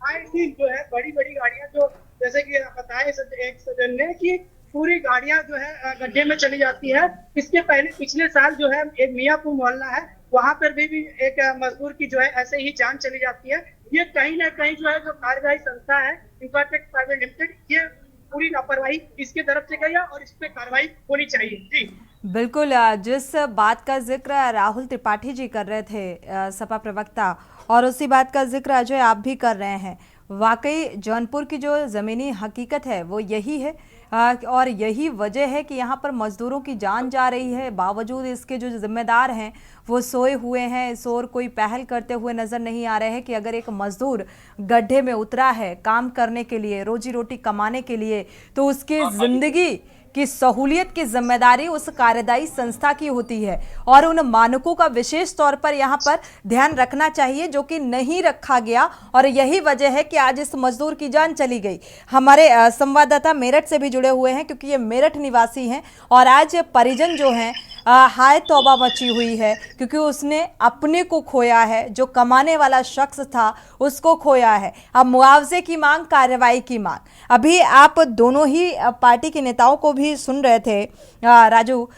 आए दिन जो है बड़ी गाड़ियां, जो जैसे कि बताए एक सज्जन ने कि पूरी गाड़ियां जो है गड्ढे में चली जाती है। इसके पहले पिछले साल जो है एक मियापुर मोहल्ला है, वहां पर भी एक मजदूर की जो है ऐसे ही जान चली जाती है। ये कहीं ना कहीं जो है जो कार्यवाही संस्था है इन्फ्राटेक प्राइवेट लिमिटेड, ये पूरी लापरवाही इसके तरफ से गई है और इस पे कार्रवाई होनी चाहिए। जी बिल्कुल, जिस बात का जिक्र राहुल त्रिपाठी जी कर रहे थे सपा प्रवक्ता, और उसी बात का जिक्र अजय आप भी कर रहे हैं, वाकई जौनपुर की जो ज़मीनी हकीकत है वो यही है और यही वजह है कि यहाँ पर मज़दूरों की जान जा रही है। बावजूद इसके जो जिम्मेदार हैं वो सोए हुए हैं, इस ओर कोई पहल करते हुए नज़र नहीं आ रहे हैं कि अगर एक मज़दूर गड्ढे में उतरा है काम करने के लिए, रोजी रोटी कमाने के लिए, तो उसकी ज़िंदगी की सहूलियत की जिम्मेदारी उस कार्यदायी संस्था की होती है और उन मानकों का विशेष तौर पर यहाँ पर ध्यान रखना चाहिए, जो कि नहीं रखा गया और यही वजह है कि आज इस मजदूर की जान चली गई। हमारे संवाददाता मेरठ से भी जुड़े हुए हैं क्योंकि ये मेरठ निवासी हैं और आज परिजन जो हैं हाय तौबा मची हुई है क्योंकि उसने अपने को खोया है, जो कमाने वाला शख्स था उसको खोया है। अब मुआवजे की मांग, कार्रवाई की मांग। अभी आप दोनों ही पार्टी के नेताओं को भी सुन रहे थे राजू,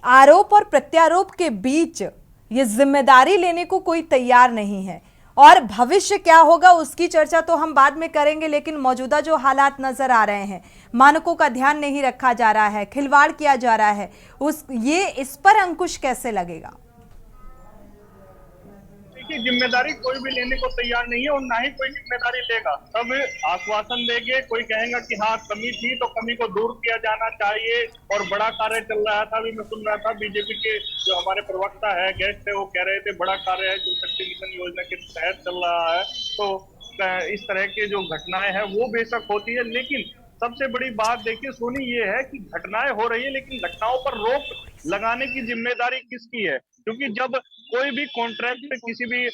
आरोप और प्रत्यारोप के बीच ये जिम्मेदारी लेने को कोई तैयार नहीं है और भविष्य क्या होगा उसकी चर्चा तो हम बाद में करेंगे, लेकिन मौजूदा जो हालात नजर आ रहे हैं, मानकों का ध्यान नहीं रखा जा रहा है, खिलवाड़ किया जा रहा है, इस पर अंकुश कैसे लगेगा? इसकी जिम्मेदारी कोई भी लेने को तैयार नहीं है और ना ही कोई जिम्मेदारी लेगा। सब आश्वासन देंगे, कोई कहेगा कि हाँ कमी थी तो कमी को दूर किया जाना चाहिए और बड़ा कार्य चल रहा था। अभी मैं सुन रहा था बीजेपी के जो हमारे प्रवक्ता है, गेस्ट थे, वो कह रहे थे बड़ा कार्य है जो शक्ति मिशन योजना के तहत चल रहा है। तो इस तरह के जो घटनाएं हैं वो बेशक होती है, लेकिन सबसे बड़ी बात देखिए सोनी ये है कि घटनाएं हो रही है लेकिन घटनाओं पर रोक लगाने की जिम्मेदारी किसकी है? क्योंकि जब कोई भी कॉन्ट्रैक्ट किसी भी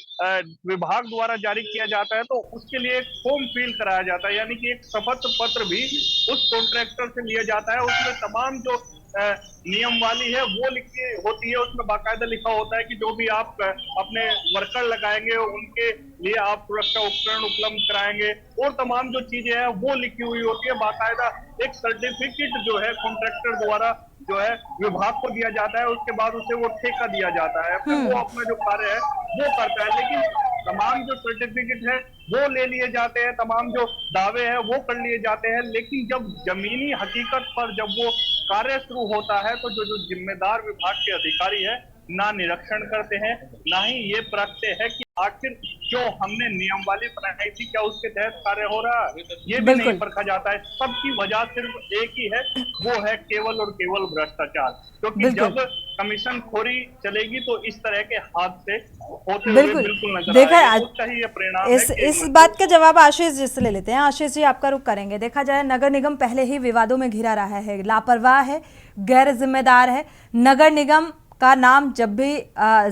विभाग द्वारा जारी किया जाता है तो उसके लिए एक फॉर्म फिल कराया जाता है, यानी कि एक शपथ पत्र भी उस कॉन्ट्रैक्टर से लिया जाता है। उसमें तमाम जो नियमवाली है वो लिखी होती है, उसमें बाकायदा लिखा होता है कि जो भी आप अपने वर्कर लगाएंगे उनके लिए आप सुरक्षा उपकरण उपलब्ध कराएंगे और तमाम जो चीजें हैं वो लिखी हुई होती है। बाकायदा एक सर्टिफिकेट जो है कॉन्ट्रैक्टर द्वारा जो है विभाग को दिया जाता है, उसके बाद उसे वो ठेका दिया जाता है, फिर वो अपना जो कार्य है वो करता है। लेकिन तमाम जो सर्टिफिकेट है वो ले लिए जाते हैं, तमाम जो दावे हैं वो कर लिए जाते हैं, लेकिन जब जमीनी हकीकत पर जब वो कार्य शुरू होता है तो जो जिम्मेदार विभाग के अधिकारी है ना निरीक्षण करते हैं, ना ही ये परखते हैं कि आखिर जो हमने नियमवाली बनाई थी क्या उसके तहत कार्य हो रहा है, ये भी नहीं परखा जाता है। सबकी वजह सिर्फ एक ही है, वो है केवल और केवल भ्रष्टाचार। क्योंकि जब कमीशन खोरी चलेगी तो इस तरह के हादसे होते हुए बिल्कुल नजर आएंगे। इस बात का जवाब आशीष जी से ले लेते हैं। आशीष जी, आपका रुख करेंगे। देखा जाए नगर निगम पहले ही विवादों में घिरा रहा है, लापरवाह है, गैर जिम्मेदार है। नगर निगम का नाम जब भी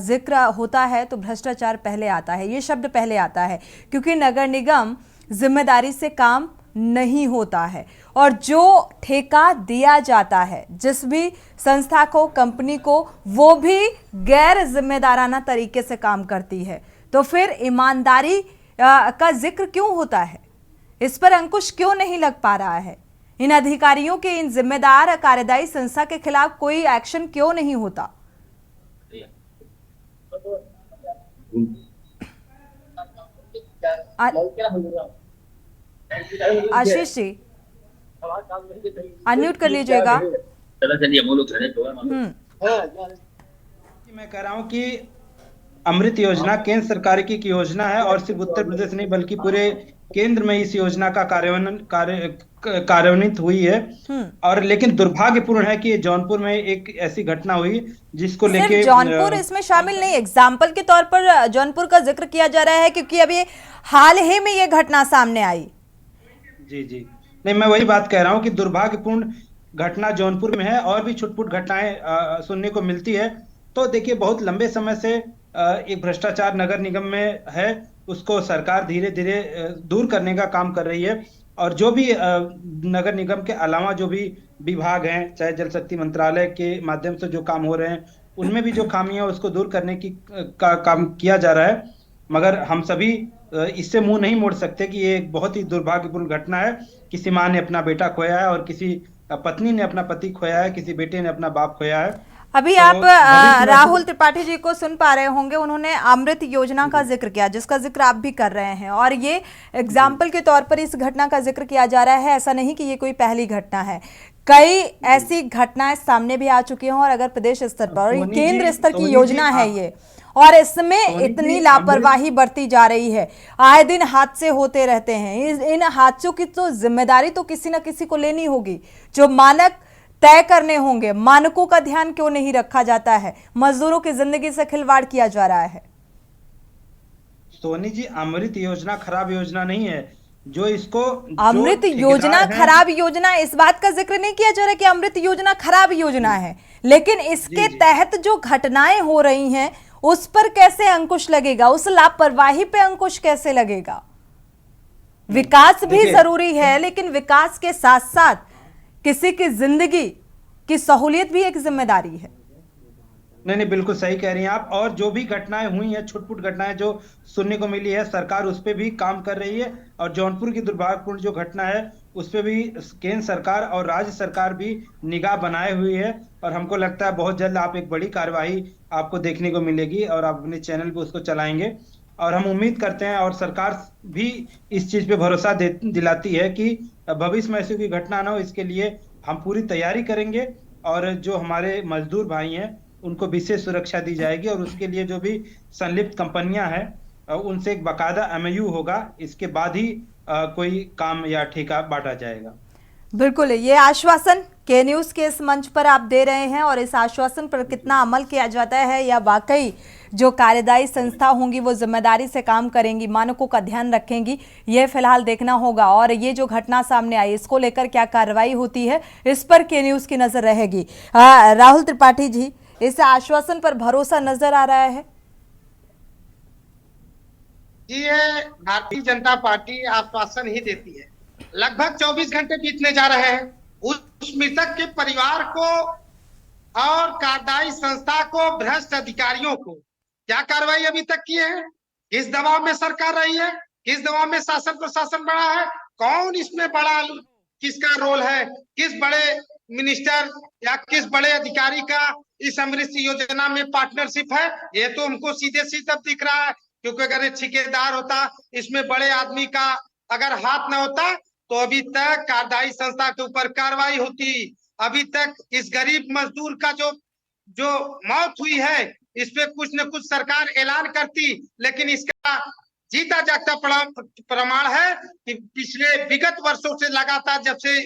जिक्र होता है तो भ्रष्टाचार पहले आता है, ये शब्द पहले आता है, क्योंकि नगर निगम जिम्मेदारी से काम नहीं होता है और जो ठेका दिया जाता है जिस भी संस्था को, कंपनी को, वो भी गैर जिम्मेदाराना तरीके से काम करती है। तो फिर ईमानदारी का जिक्र क्यों होता है? इस पर अंकुश क्यों नहीं लग पा रहा है? इन अधिकारियों के, इन जिम्मेदार कार्यदायी संस्था के खिलाफ कोई एक्शन क्यों नहीं होता? आशीष जी अनम्यूट कर लीजिएगा। मैं कह रहा हूं कि अमृत योजना केंद्र सरकार की योजना है और सिर्फ उत्तर प्रदेश नहीं बल्कि पूरे केंद्र में इस योजना का कार्यान्वित हुई है। और लेकिन दुर्भाग्यपूर्ण है कि जौनपुर में एक ऐसी घटना हुई जिसको लेके जौनपुर इसमें शामिल नहीं, एग्जाम्पल के तौर पर जौनपुर का जिक्र किया जा रहा है क्योंकि अभी हाल ही में ये घटना सामने आई। जी नहीं, मैं वही बात कह रहा हूं कि दुर्भाग्यपूर्ण घटना जौनपुर में है और भी छुटपुट घटनाएं सुनने को मिलती है। तो देखिए बहुत लंबे समय से एक भ्रष्टाचार नगर निगम में है, उसको सरकार धीरे धीरे दूर करने का काम कर रही है। और जो भी नगर निगम के अलावा जो भी विभाग हैं, चाहे जल शक्ति मंत्रालय के माध्यम से जो काम हो रहे हैं, उनमें भी जो खामियां उसको दूर करने की काम किया जा रहा है। मगर हम सभी इससे मुंह नहीं मोड़ सकते कि ये एक बहुत ही दुर्भाग्यपूर्ण घटना है। किसी माँ ने अपना बेटा खोया है और किसी पत्नी ने अपना पति खोया है, किसी बेटे ने अपना बाप खोया है। अभी आप राहुल त्रिपाठी जी को सुन पा रहे होंगे, उन्होंने अमृत योजना का जिक्र किया जिसका जिक्र आप भी कर रहे हैं और ये एग्जाम्पल के तौर पर इस घटना का जिक्र किया जा रहा है। ऐसा नहीं कि ये कोई पहली घटना है, कई ऐसी घटनाएं सामने भी आ चुकी हैं और अगर प्रदेश स्तर पर और केंद्र स्तर की योजना है ये, और इसमें इतनी लापरवाही बरती जा रही है, आए दिन हादसे होते रहते हैं। इन हादसों की तो जिम्मेदारी तो किसी न किसी को लेनी होगी। जो मानक तय करने होंगे, मानकों का ध्यान क्यों नहीं रखा जाता है? मजदूरों की जिंदगी से खिलवाड़ किया जा रहा है। सोनी जी, अमृत योजना खराब योजना नहीं है। जो इसको अमृत योजना खराब योजना, इस बात का जिक्र नहीं किया जा रहा कि अमृत योजना खराब योजना है, लेकिन इसके तहत जो घटनाएं हो रही हैं उस पर कैसे अंकुश लगेगा? उस लापरवाही पे अंकुश कैसे लगेगा? विकास भी जरूरी है, लेकिन विकास के साथ साथ किसी की जिंदगी की सहूलियत भी एक जिम्मेदारी है। नहीं, बिल्कुल सही कह रही हैं आप। और जो भी घटनाएं हुई हैं, छुटपुट घटनाएं जो सुनने को मिली है, सरकार उस पर भी काम कर रही है। और जौनपुर की दुर्भाग्यपूर्ण जो घटना है उस पर भी केंद्र सरकार और राज्य सरकार भी निगाह बनाए हुई है। और हमको लगता है बहुत जल्द आप एक बड़ी कार्यवाही आपको देखने को मिलेगी और आप अपने चैनल पे उसको चलाएंगे। और हम उम्मीद करते हैं और सरकार भी इस चीज पे भरोसा दिलाती है कि भविष्य में ऐसी कोई घटना ना हो, इसके लिए हम पूरी तैयारी करेंगे। और जो हमारे मजदूर भाई हैं उनको विशेष सुरक्षा दी जाएगी और उसके लिए जो भी संलिप्त कंपनियां हैं उनसे एक बाकायदा MOU होगा। इसके बाद ही कोई काम या ठेका बांटा जाएगा। बिल्कुल, ये आश्वासन के न्यूज़ के इस मंच पर आप दे रहे हैं और इस आश्वासन पर कितना अमल किया जाता है या वाकई जो कार्यदायी संस्था होंगी वो जिम्मेदारी से काम करेंगी, मानकों का ध्यान रखेंगी, ये फिलहाल देखना होगा। और ये जो घटना सामने आई इसको लेकर क्या कार्रवाई होती है इस पर के न्यूज़ की नजर रहेगी। राहुल त्रिपाठी जी, इस आश्वासन पर भरोसा नजर आ रहा है? जी, ये भारतीय जनता पार्टी आश्वासन ही देती है। लगभग 24 घंटे बीतने जा रहे हैं। उस मृतक के परिवार को और कार्यदायी संस्था को, भ्रष्ट अधिकारियों को क्या कार्रवाई अभी तक की है? किस दबाव में सरकार रही है? किस दबाव में शासन प्रशासन बड़ा है? कौन इसमें बड़ा, किसका रोल है? किस बड़े मिनिस्टर या किस बड़े अधिकारी का इस अमृत योजना में पार्टनरशिप है? ये तो हमको सीधे सीधे दिख रहा है, क्योंकि अगर ये ठेकेदार होता, इसमें बड़े आदमी का अगर हाथ न होता तो अभी तक कार्यदायी संस्था के ऊपर कार्रवाई होती। अभी तक इस गरीब मजदूर का जो मौत हुई है इस पे कुछ न कुछ सरकार ऐलान करती, लेकिन इसका जीता जागता प्रमाण है कि पिछले विगत वर्षों से लगातार जब से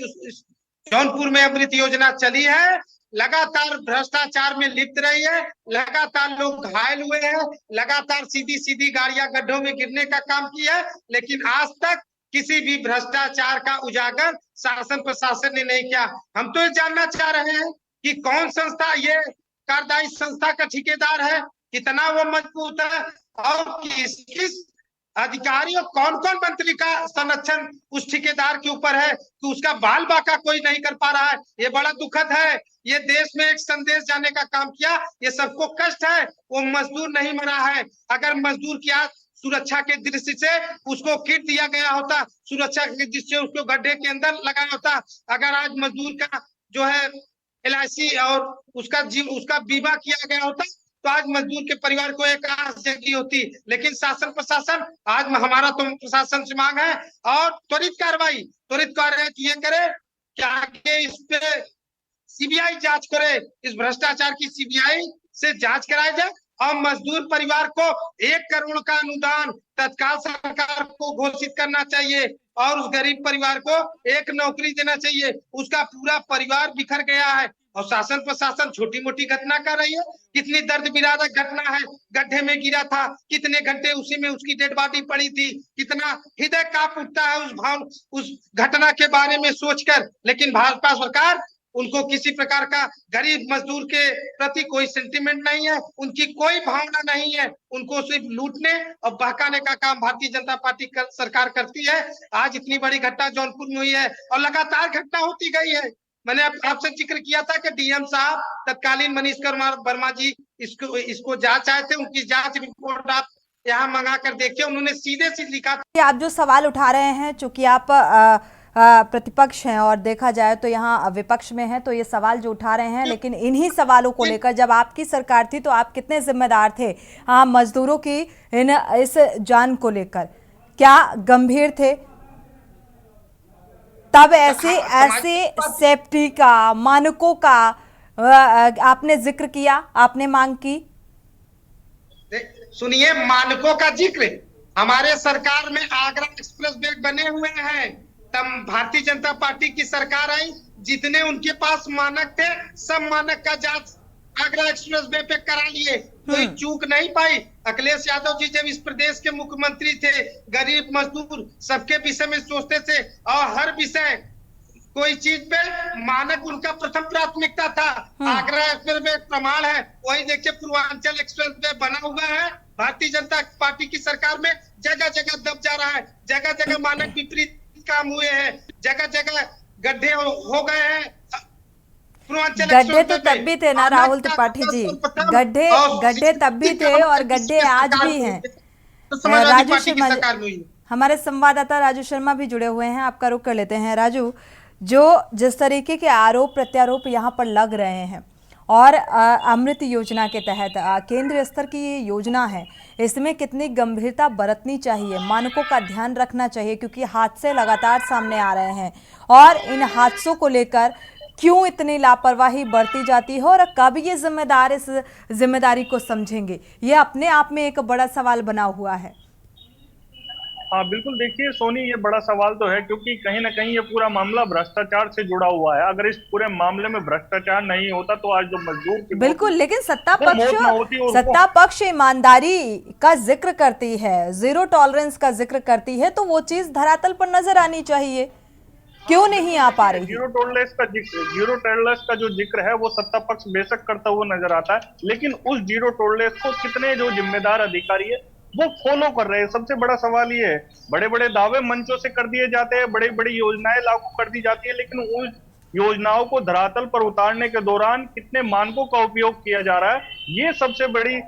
जौनपुर में अमृत योजना चली है, लगातार भ्रष्टाचार में लिप्त रही है, लगातार लोग घायल हुए हैं, लगातार सीधी सीधी गाड़ियां गड्ढों में गिरने का काम किया है, लेकिन आज तक किसी भी भ्रष्टाचार का उजागर शासन प्रशासन ने नहीं किया। हम तो ये जानना चाह रहे हैं कि कौन संस्था ये कार्यदायी संस्था का ठेकेदार है, कितना वो मजबूत है और किस किस अधिकारी और कौन कौन मंत्री का संरक्षण उस ठेकेदार के ऊपर है कि उसका बाल बाका कोई नहीं कर पा रहा है। ये बड़ा दुखद है। ये देश में एक संदेश जाने का काम किया, ये सबको कष्ट है। वो मजदूर नहीं मरा है। अगर मजदूर की आज सुरक्षा के दृष्टि से उसको किट दिया गया होता, सुरक्षा के दृष्टि से उसको गड्ढे के अंदर लगाया होता, अगर आज मजदूर का जो है LIC और उसका बीमा किया गया होता तो आज मजदूर के परिवार को एक आस जगी होती। लेकिन शासन प्रशासन, आज हमारा तो प्रशासन से मांग है और त्वरित कार्रवाई ये करे, क्या इस पे CBI जांच करे, इस भ्रष्टाचार की CBI से जांच कराई जाए और मजदूर परिवार को 1 करोड़ का अनुदान तत्काल सरकार को घोषित करना चाहिए और उस गरीब परिवार को एक नौकरी देना चाहिए। उसका पूरा परिवार बिखर गया है और शासन प्रशासन छोटी मोटी घटना कर रही है। कितनी दर्द विदारक घटना है, गड्ढे में गिरा था, कितने घंटे उसी में उसकी डेड बॉडी पड़ी थी, कितना हृदय कांप उठता है उस घटना के बारे में सोचकर। लेकिन भाजपा सरकार, उनको किसी प्रकार का गरीब मजदूर के प्रति कोई सेंटिमेंट नहीं है, उनकी कोई भावना नहीं है। उनको सिर्फ लूटने और बहकाने का काम भारतीय जनता पार्टी सरकार करती है। आज इतनी बड़ी घटना जौनपुर में हुई है और लगातार घटना होती गई है। मैंने आपसे जिक्र किया था कि DM साहब तत्कालीन मनीष वर्मा जी इसको जांच आए थे, उनकी जांच रिपोर्ट आप यहाँ मंगा कर देखिए। उन्होंने सीधे सीधे लिखा था। आप जो सवाल उठा रहे हैं, चूंकि आप प्रतिपक्ष हैं और देखा जाए तो यहाँ विपक्ष में है, तो ये सवाल जो उठा रहे हैं, लेकिन इन्हीं सवालों को लेकर जब आपकी सरकार थी तो आप कितने जिम्मेदार थे मजदूरों की इस जान को लेकर? क्या गंभीर थे तब? ऐसे सेफ्टी का, मानकों का आपने जिक्र किया, आपने मांग की। सुनिए, मानकों का जिक्र हमारे सरकार में आगरा एक्सप्रेस वे बने हुए हैं। तब भारतीय जनता पार्टी की सरकार आई, जितने उनके पास मानक थे सब मानक का जांच आगरा एक्सप्रेस वे पे करा लिए, कोई चूक नहीं पाई। अखिलेश यादव जी जब इस प्रदेश के मुख्यमंत्री थे, गरीब मजदूर सबके विषय में सोचते थे और हर विषय कोई चीज पे मानक उनका प्रथम प्राथमिकता था। आगरा एक्सप्रेस वे प्रमाण है। वही देखिए पूर्वांचल एक्सप्रेस वे बना हुआ है। भारतीय जनता पार्टी की सरकार में जगह जगह दब जा रहा है, जगह जगह मानक विपरीत काम हुए हैं, जगह जगह गड्ढे हो गए हैं। गड्ढे तो तब भी थे ना राहुल त्रिपाठी जी, गड्ढे तब भी थे और गड्ढे आज भी हैं। राजू शर्मा, हमारे संवाददाता राजू शर्मा भी जुड़े हुए हैं, आपका रुख कर लेते हैं। राजू, जो जिस तरीके के आरोप प्रत्यारोप यहाँ पर लग रहे हैं और अमृत योजना के तहत केंद्रीय स्तर की ये योजना है, इसमें कितनी गंभीरता बरतनी चाहिए, मानकों का ध्यान रखना चाहिए, क्योंकि हादसे लगातार सामने आ रहे हैं और इन हादसों को लेकर क्यों इतनी लापरवाही बरती जाती है और कब ये जिम्मेदार इस जिम्मेदारी को समझेंगे, ये अपने आप में एक बड़ा सवाल बना हुआ है। हाँ बिल्कुल, देखिए सोनी, ये बड़ा सवाल तो है, क्योंकि कहीं ना कहीं ये पूरा मामला भ्रष्टाचार से जुड़ा हुआ है। अगर इस पूरे मामले में भ्रष्टाचार नहीं होता तो आज जो मजदूर की बिल्कुल, लेकिन सत्ता पक्ष ईमानदारी का जिक्र करती है, जीरो टॉलरेंस का जिक्र करती है, तो वो चीज धरातल पर नजर आनी चाहिए, क्यों नहीं आ पा रही? जीरो टॉलरेंस का जो जिक्र है वो सत्ता पक्ष बेशक करता हुआ नजर आता है, लेकिन उस जीरो टॉलरेंस को कितने जो जिम्मेदार अधिकारी है वो फॉलो कर रहे हैं। सबसे बड़ा सवाल ये है, बड़े बड़े दावे मंचों से कर दिए जाते हैं, बड़ी बड़ी योजनाएं लागू कर दी जाती है, लेकिन उन योजनाओं को धरातल पर उतारने के दौरान कितने मानकों का उपयोग किया जा रहा है, ये सबसे बड़ी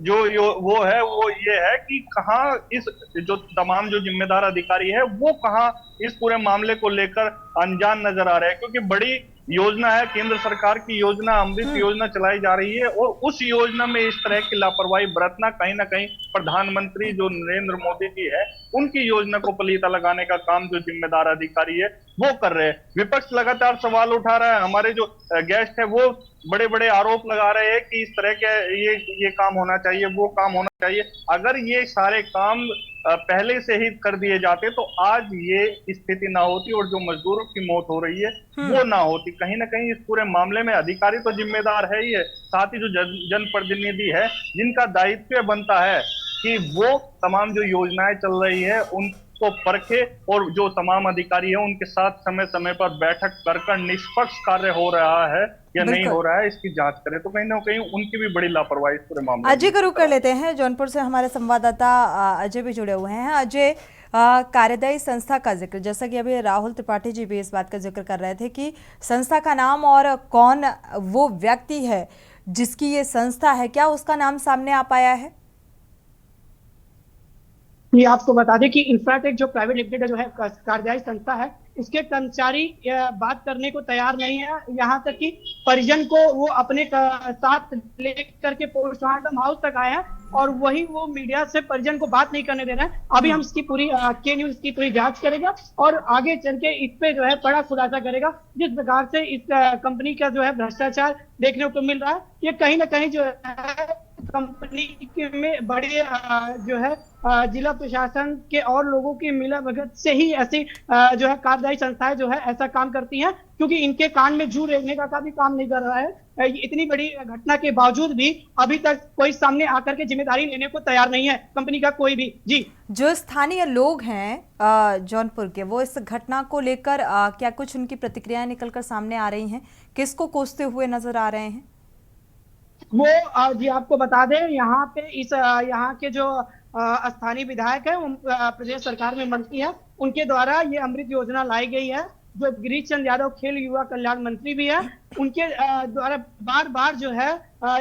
वो ये है कि कहाँ इस जो तमाम जो जिम्मेदार अधिकारी है वो कहाँ इस पूरे मामले को लेकर अनजान नजर आ रहे हैं। क्योंकि बड़ी योजना है, केंद्र सरकार की योजना अमृत योजना चलाई जा रही है, और उस योजना में इस तरह की लापरवाही बरतना कहीं ना कहीं प्रधानमंत्री जो नरेंद्र मोदी जी है उनकी योजना को पलीता लगाने का काम जो जिम्मेदार अधिकारी है वो कर रहे हैं। विपक्ष लगातार सवाल उठा रहा है, हमारे जो गेस्ट है वो बड़े बड़े आरोप लगा रहे हैं कि इस तरह के ये काम होना चाहिए, वो काम होना चाहिए। अगर ये सारे काम पहले से ही कर दिए जाते तो आज ये स्थिति ना होती और जो मजदूरों की मौत हो रही है वो ना होती। कहीं ना कहीं इस पूरे मामले में अधिकारी तो जिम्मेदार है ही है, साथ ही जो जनप्रतिनिधि है जिनका दायित्व बनता है कि वो तमाम जो योजनाएं चल रही है उनको परखे, और जो तमाम अधिकारी है उनके साथ समय समय पर बैठक कर निष्पक्ष कार्य हो रहा है या नहीं हो रहा है इसकी जांच करें। तो कहीं ना कहीं उनकी भी बड़ी लापरवाही इस पूरे मामले में। अजय का रुख कर लेते हैं, जौनपुर से हमारे संवाददाता अजय भी जुड़े हुए हैं। अजय, कार्यदायी संस्था का जिक्र, जैसा कि अभी राहुल त्रिपाठी जी भी इस बात का जिक्र कर रहे थे कि संस्था का नाम और कौन वो व्यक्ति है जिसकी ये संस्था है, क्या उसका नाम सामने आ पाया है? ये आपको बता दें कि इंफ्राटेक जो प्राइवेट लिमिटेड जो है कार्यदायी संस्था है, इसके कर्मचारी बात करने को तैयार नहीं है। यहाँ तक कि परिजन को वो अपने साथ लेकर के पोस्टमार्टम हाउस तक आए हैं और वही वो मीडिया से परिजन को बात नहीं करने दे रहे हैं। अभी हम इसकी पूरी के न्यूज की पूरी जांच करेगा और आगे चल के इस पे जो है बड़ा खुलासा करेगा। जिस प्रकार से इस कंपनी का जो है भ्रष्टाचार देखने को मिल रहा है, ये कहीं ना कहीं जो है कंपनी में बड़े जो है जिला प्रशासन के और लोगों की मिलाभगत से ही ऐसी जो है कार्यदायी संस्थाएं जो है ऐसा काम करती हैं, क्योंकि इनके कान में जू रेंगने का भी काम नहीं कर रहा है। इतनी बड़ी घटना के बावजूद भी अभी तक कोई सामने आकर के जिम्मेदारी लेने को तैयार नहीं है कंपनी का कोई भी। जी, जो स्थानीय लोग हैं जौनपुर के, वो इस घटना को लेकर क्या कुछ उनकी प्रतिक्रियाएं निकलकर सामने आ रही हैं? किसको कोसते हुए नजर आ रहे हैं? वो जी आपको बता दें, यहाँ पे यहाँ के जो स्थानीय विधायक है, प्रदेश सरकार में मंत्री है, उनके द्वारा ये अमृत योजना लाई गई है। जो गिरीश चंद्र यादव खेल युवा कल्याण मंत्री भी है, उनके द्वारा बार बार जो है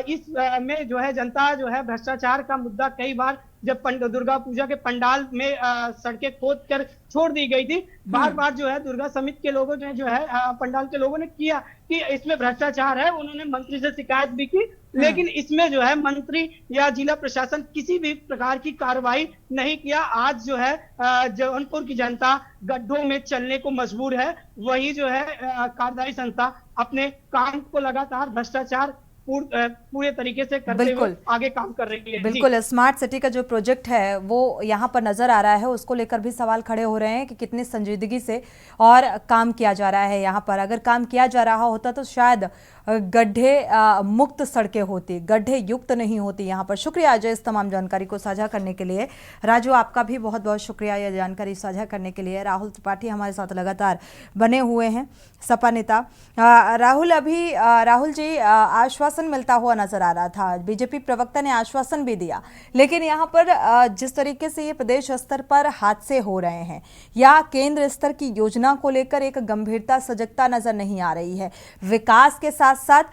इस में जो है जनता जो है भ्रष्टाचार का मुद्दा कई बार जब दुर्गा पूजा के पंडाल में सड़कें खोद कर छोड़ दी गई थी, बार बार जो है दुर्गा समिति के लोगों ने जो है पंडाल के लोगों ने किया कि इसमें भ्रष्टाचार है, उन्होंने मंत्री से शिकायत भी की, लेकिन इसमें जो है मंत्री या जिला प्रशासन किसी भी प्रकार की कार्रवाई नहीं किया। आज जो है जौनपुर की जनता गड्ढों में चलने को मजबूर है। वही जो है कार्यदायी संस्था अपने काम को लगातार भ्रष्टाचार पूरे तरीके से करते हुए आगे काम कर रही है। बिल्कुल, स्मार्ट सिटी का जो प्रोजेक्ट है वो यहाँ पर नजर आ रहा है, उसको लेकर भी सवाल खड़े हो रहे हैं कि कितनी संजीदगी से और काम किया जा रहा है यहाँ पर। अगर काम किया जा रहा होता तो शायद गड्ढे मुक्त सड़कें होती, गड्ढे युक्त नहीं होती यहाँ पर। शुक्रिया अजय इस तमाम जानकारी को साझा करने के लिए। राजू, आपका भी बहुत बहुत शुक्रिया यह जानकारी साझा करने के लिए। राहुल त्रिपाठी हमारे साथ लगातार बने हुए हैं, सपा नेता। राहुल जी, आश्वासन मिलता हुआ नजर आ रहा था, बीजेपी प्रवक्ता ने आश्वासन भी दिया, लेकिन यहाँ पर जिस तरीके से ये प्रदेश स्तर पर हादसे हो रहे हैं या केंद्र स्तर की योजना को लेकर एक गंभीरता सजगता नजर नहीं आ रही है। विकास के साथ साथ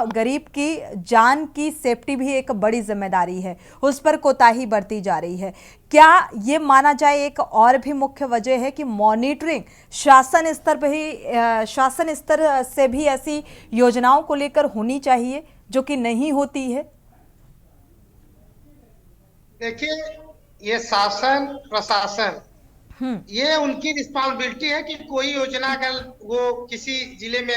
गरीब की जान की सेफ्टी भी एक बड़ी जिम्मेदारी है, उस पर कोताही बरती जा रही है। क्या ये माना जाए एक और भी मुख्य वजह है कि मॉनिटरिंग शासन स्तर से भी ऐसी योजनाओं को लेकर होनी चाहिए जो कि नहीं होती है? देखिए, ये शासन प्रशासन ये उनकी रिस्पॉन्सिबिलिटी है कि कोई योजना अगर वो किसी जिले में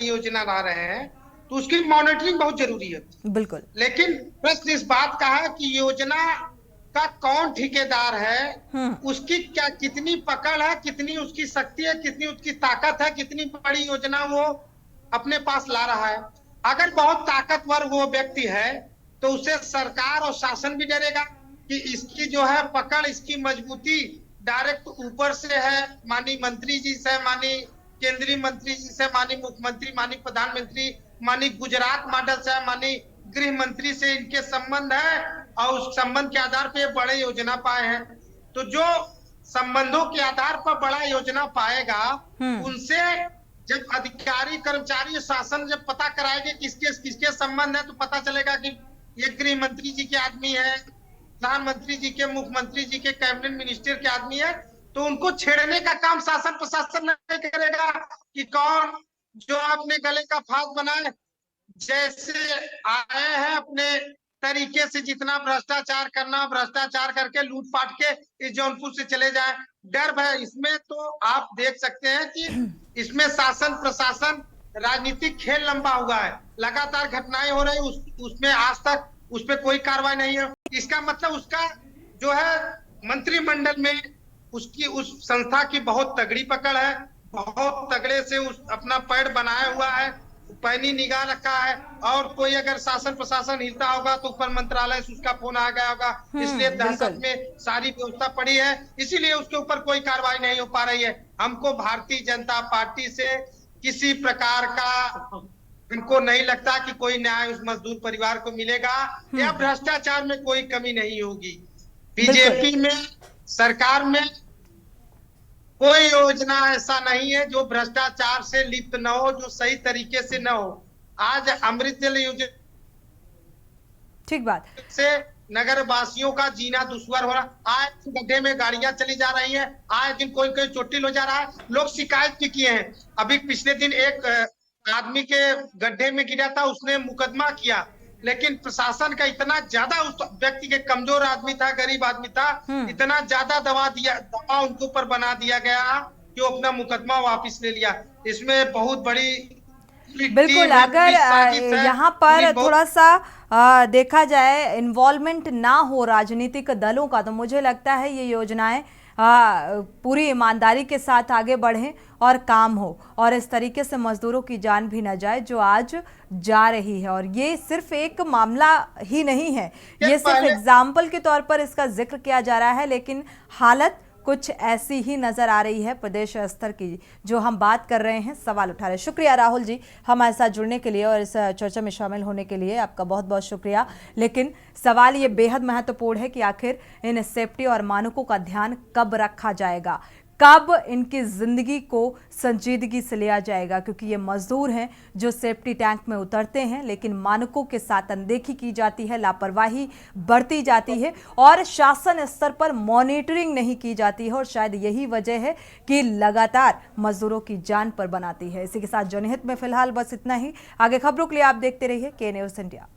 योजना ला रहे हैं तो उसकी मॉनिटरिंग बहुत जरूरी है। बिल्कुल। लेकिन प्रश्न इस बात का है कि योजना का कौन ठेकेदार है, उसकी क्या कितनी पकड़ है, कितनी उसकी शक्ति है, कितनी उसकी ताकत है, कितनी बड़ी योजना वो अपने पास ला रहा है। अगर बहुत ताकतवर वो व्यक्ति है तो उसे सरकार और शासन भी डरेगा कि इसकी जो है पकड़, इसकी मजबूती डायरेक्ट ऊपर से है, माननीय मंत्री जी से, माननीय केंद्रीय मंत्री जी से, माननीय मुख्यमंत्री, माननीय प्रधानमंत्री, माननीय गुजरात मॉडल से, माननीय गृह मंत्री से इनके संबंध है और उस संबंध के आधार पर बड़े योजना पाए हैं। तो जो संबंधों के आधार पर बड़ा योजना पाएगा, उनसे जब अधिकारी, कर्मचारी, शासन जब पता कराएंगे किसके किसके संबंध है तो पता चलेगा कि ये गृह मंत्री जी के आदमी है, प्रधानमंत्री जी के, मुख्यमंत्री जी के, कैबिनेट मिनिस्टर के आदमी है। तो उनको छेड़ने का काम शासन प्रशासन नहीं करेगा कि कौन जो अपने गले का फांस बनाए, जैसे आए हैं अपने तरीके से जितना भ्रष्टाचार करना, भ्रष्टाचार करके लूटपाट के इस जौनपुर से चले जाए। डर है इसमें। तो आप देख सकते हैं कि इसमें शासन प्रशासन राजनीतिक खेल लंबा हुआ है, लगातार घटनाएं हो रही, उसमें आज तक उस पर कोई कार्रवाई नहीं है। इसका मतलब उसका जो है मंत्रिमंडल में उसकी उस संस्था की बहुत तगड़ी पकड़ है, बहुत तगड़े से उस अपना पैर बनाया हुआ है, पैनी निगाह रखा है। और कोई अगर शासन प्रशासन हिलता होगा तो ऊपर मंत्रालय से उसका फोन आ गया होगा, इसलिए दहशत में सारी व्यवस्था पड़ी है, इसीलिए उसके ऊपर कोई कार्रवाई नहीं हो पा रही है। हमको भारतीय जनता पार्टी से किसी प्रकार का इनको नहीं लगता कि कोई न्याय उस मजदूर परिवार को मिलेगा या भ्रष्टाचार में कोई कमी नहीं होगी। बीजेपी में, सरकार में कोई योजना ऐसा नहीं है जो भ्रष्टाचार से लिप्त न हो, जो सही तरीके से न हो। आज अमृत जल योजना ठीक बात से नगर वासियों का जीना दुश्वार हो रहा। आए गड्ढे में गाड़ियां चली जा रही हैं, आए दिन कोई कोई चोटिल हो जा रहा है, लोग शिकायत भी किए हैं। अभी पिछले दिन एक आदमी के गड्ढे में गिरा था, उसने मुकदमा किया, लेकिन प्रशासन का इतना ज्यादा, उस व्यक्ति के कमजोर आदमी था, गरीब आदमी था, इतना ज्यादा दबाव उनके ऊपर बना दिया गया कि वो अपना मुकदमा वापस ले लिया। इसमें बहुत बड़ी बिल्कुल। अगर यहाँ पर थोड़ा सा देखा जाए इन्वॉल्वमेंट ना हो राजनीतिक दलों का, तो मुझे लगता है ये योजनाएं पूरी ईमानदारी के साथ आगे बढ़ें और काम हो, और इस तरीके से मजदूरों की जान भी न जाए जो आज जा रही है। और ये सिर्फ एक मामला ही नहीं है, ये सिर्फ एग्जाम्पल के तौर पर इसका जिक्र किया जा रहा है, लेकिन हालत कुछ ऐसी ही नजर आ रही है प्रदेश स्तर की जो हम बात कर रहे हैं, सवाल उठा रहे हैं। शुक्रिया राहुल जी हमारे साथ जुड़ने के लिए और इस चर्चा में शामिल होने के लिए, आपका बहुत बहुत शुक्रिया। लेकिन सवाल ये बेहद महत्वपूर्ण है कि आखिर इन सेफ्टी और मानकों का ध्यान कब रखा जाएगा, कब इनकी जिंदगी को संजीदगी से लिया जाएगा, क्योंकि ये मजदूर हैं जो सेफ्टी टैंक में उतरते हैं, लेकिन मानकों के साथ अनदेखी की जाती है, लापरवाही बरती जाती है और शासन स्तर पर मॉनिटरिंग नहीं की जाती है, और शायद यही वजह है कि लगातार मजदूरों की जान पर बनाती है। इसी के साथ जनहित में फिलहाल बस इतना ही। आगे खबरों के लिए आप देखते रहिए के न्यूज़ इंडिया।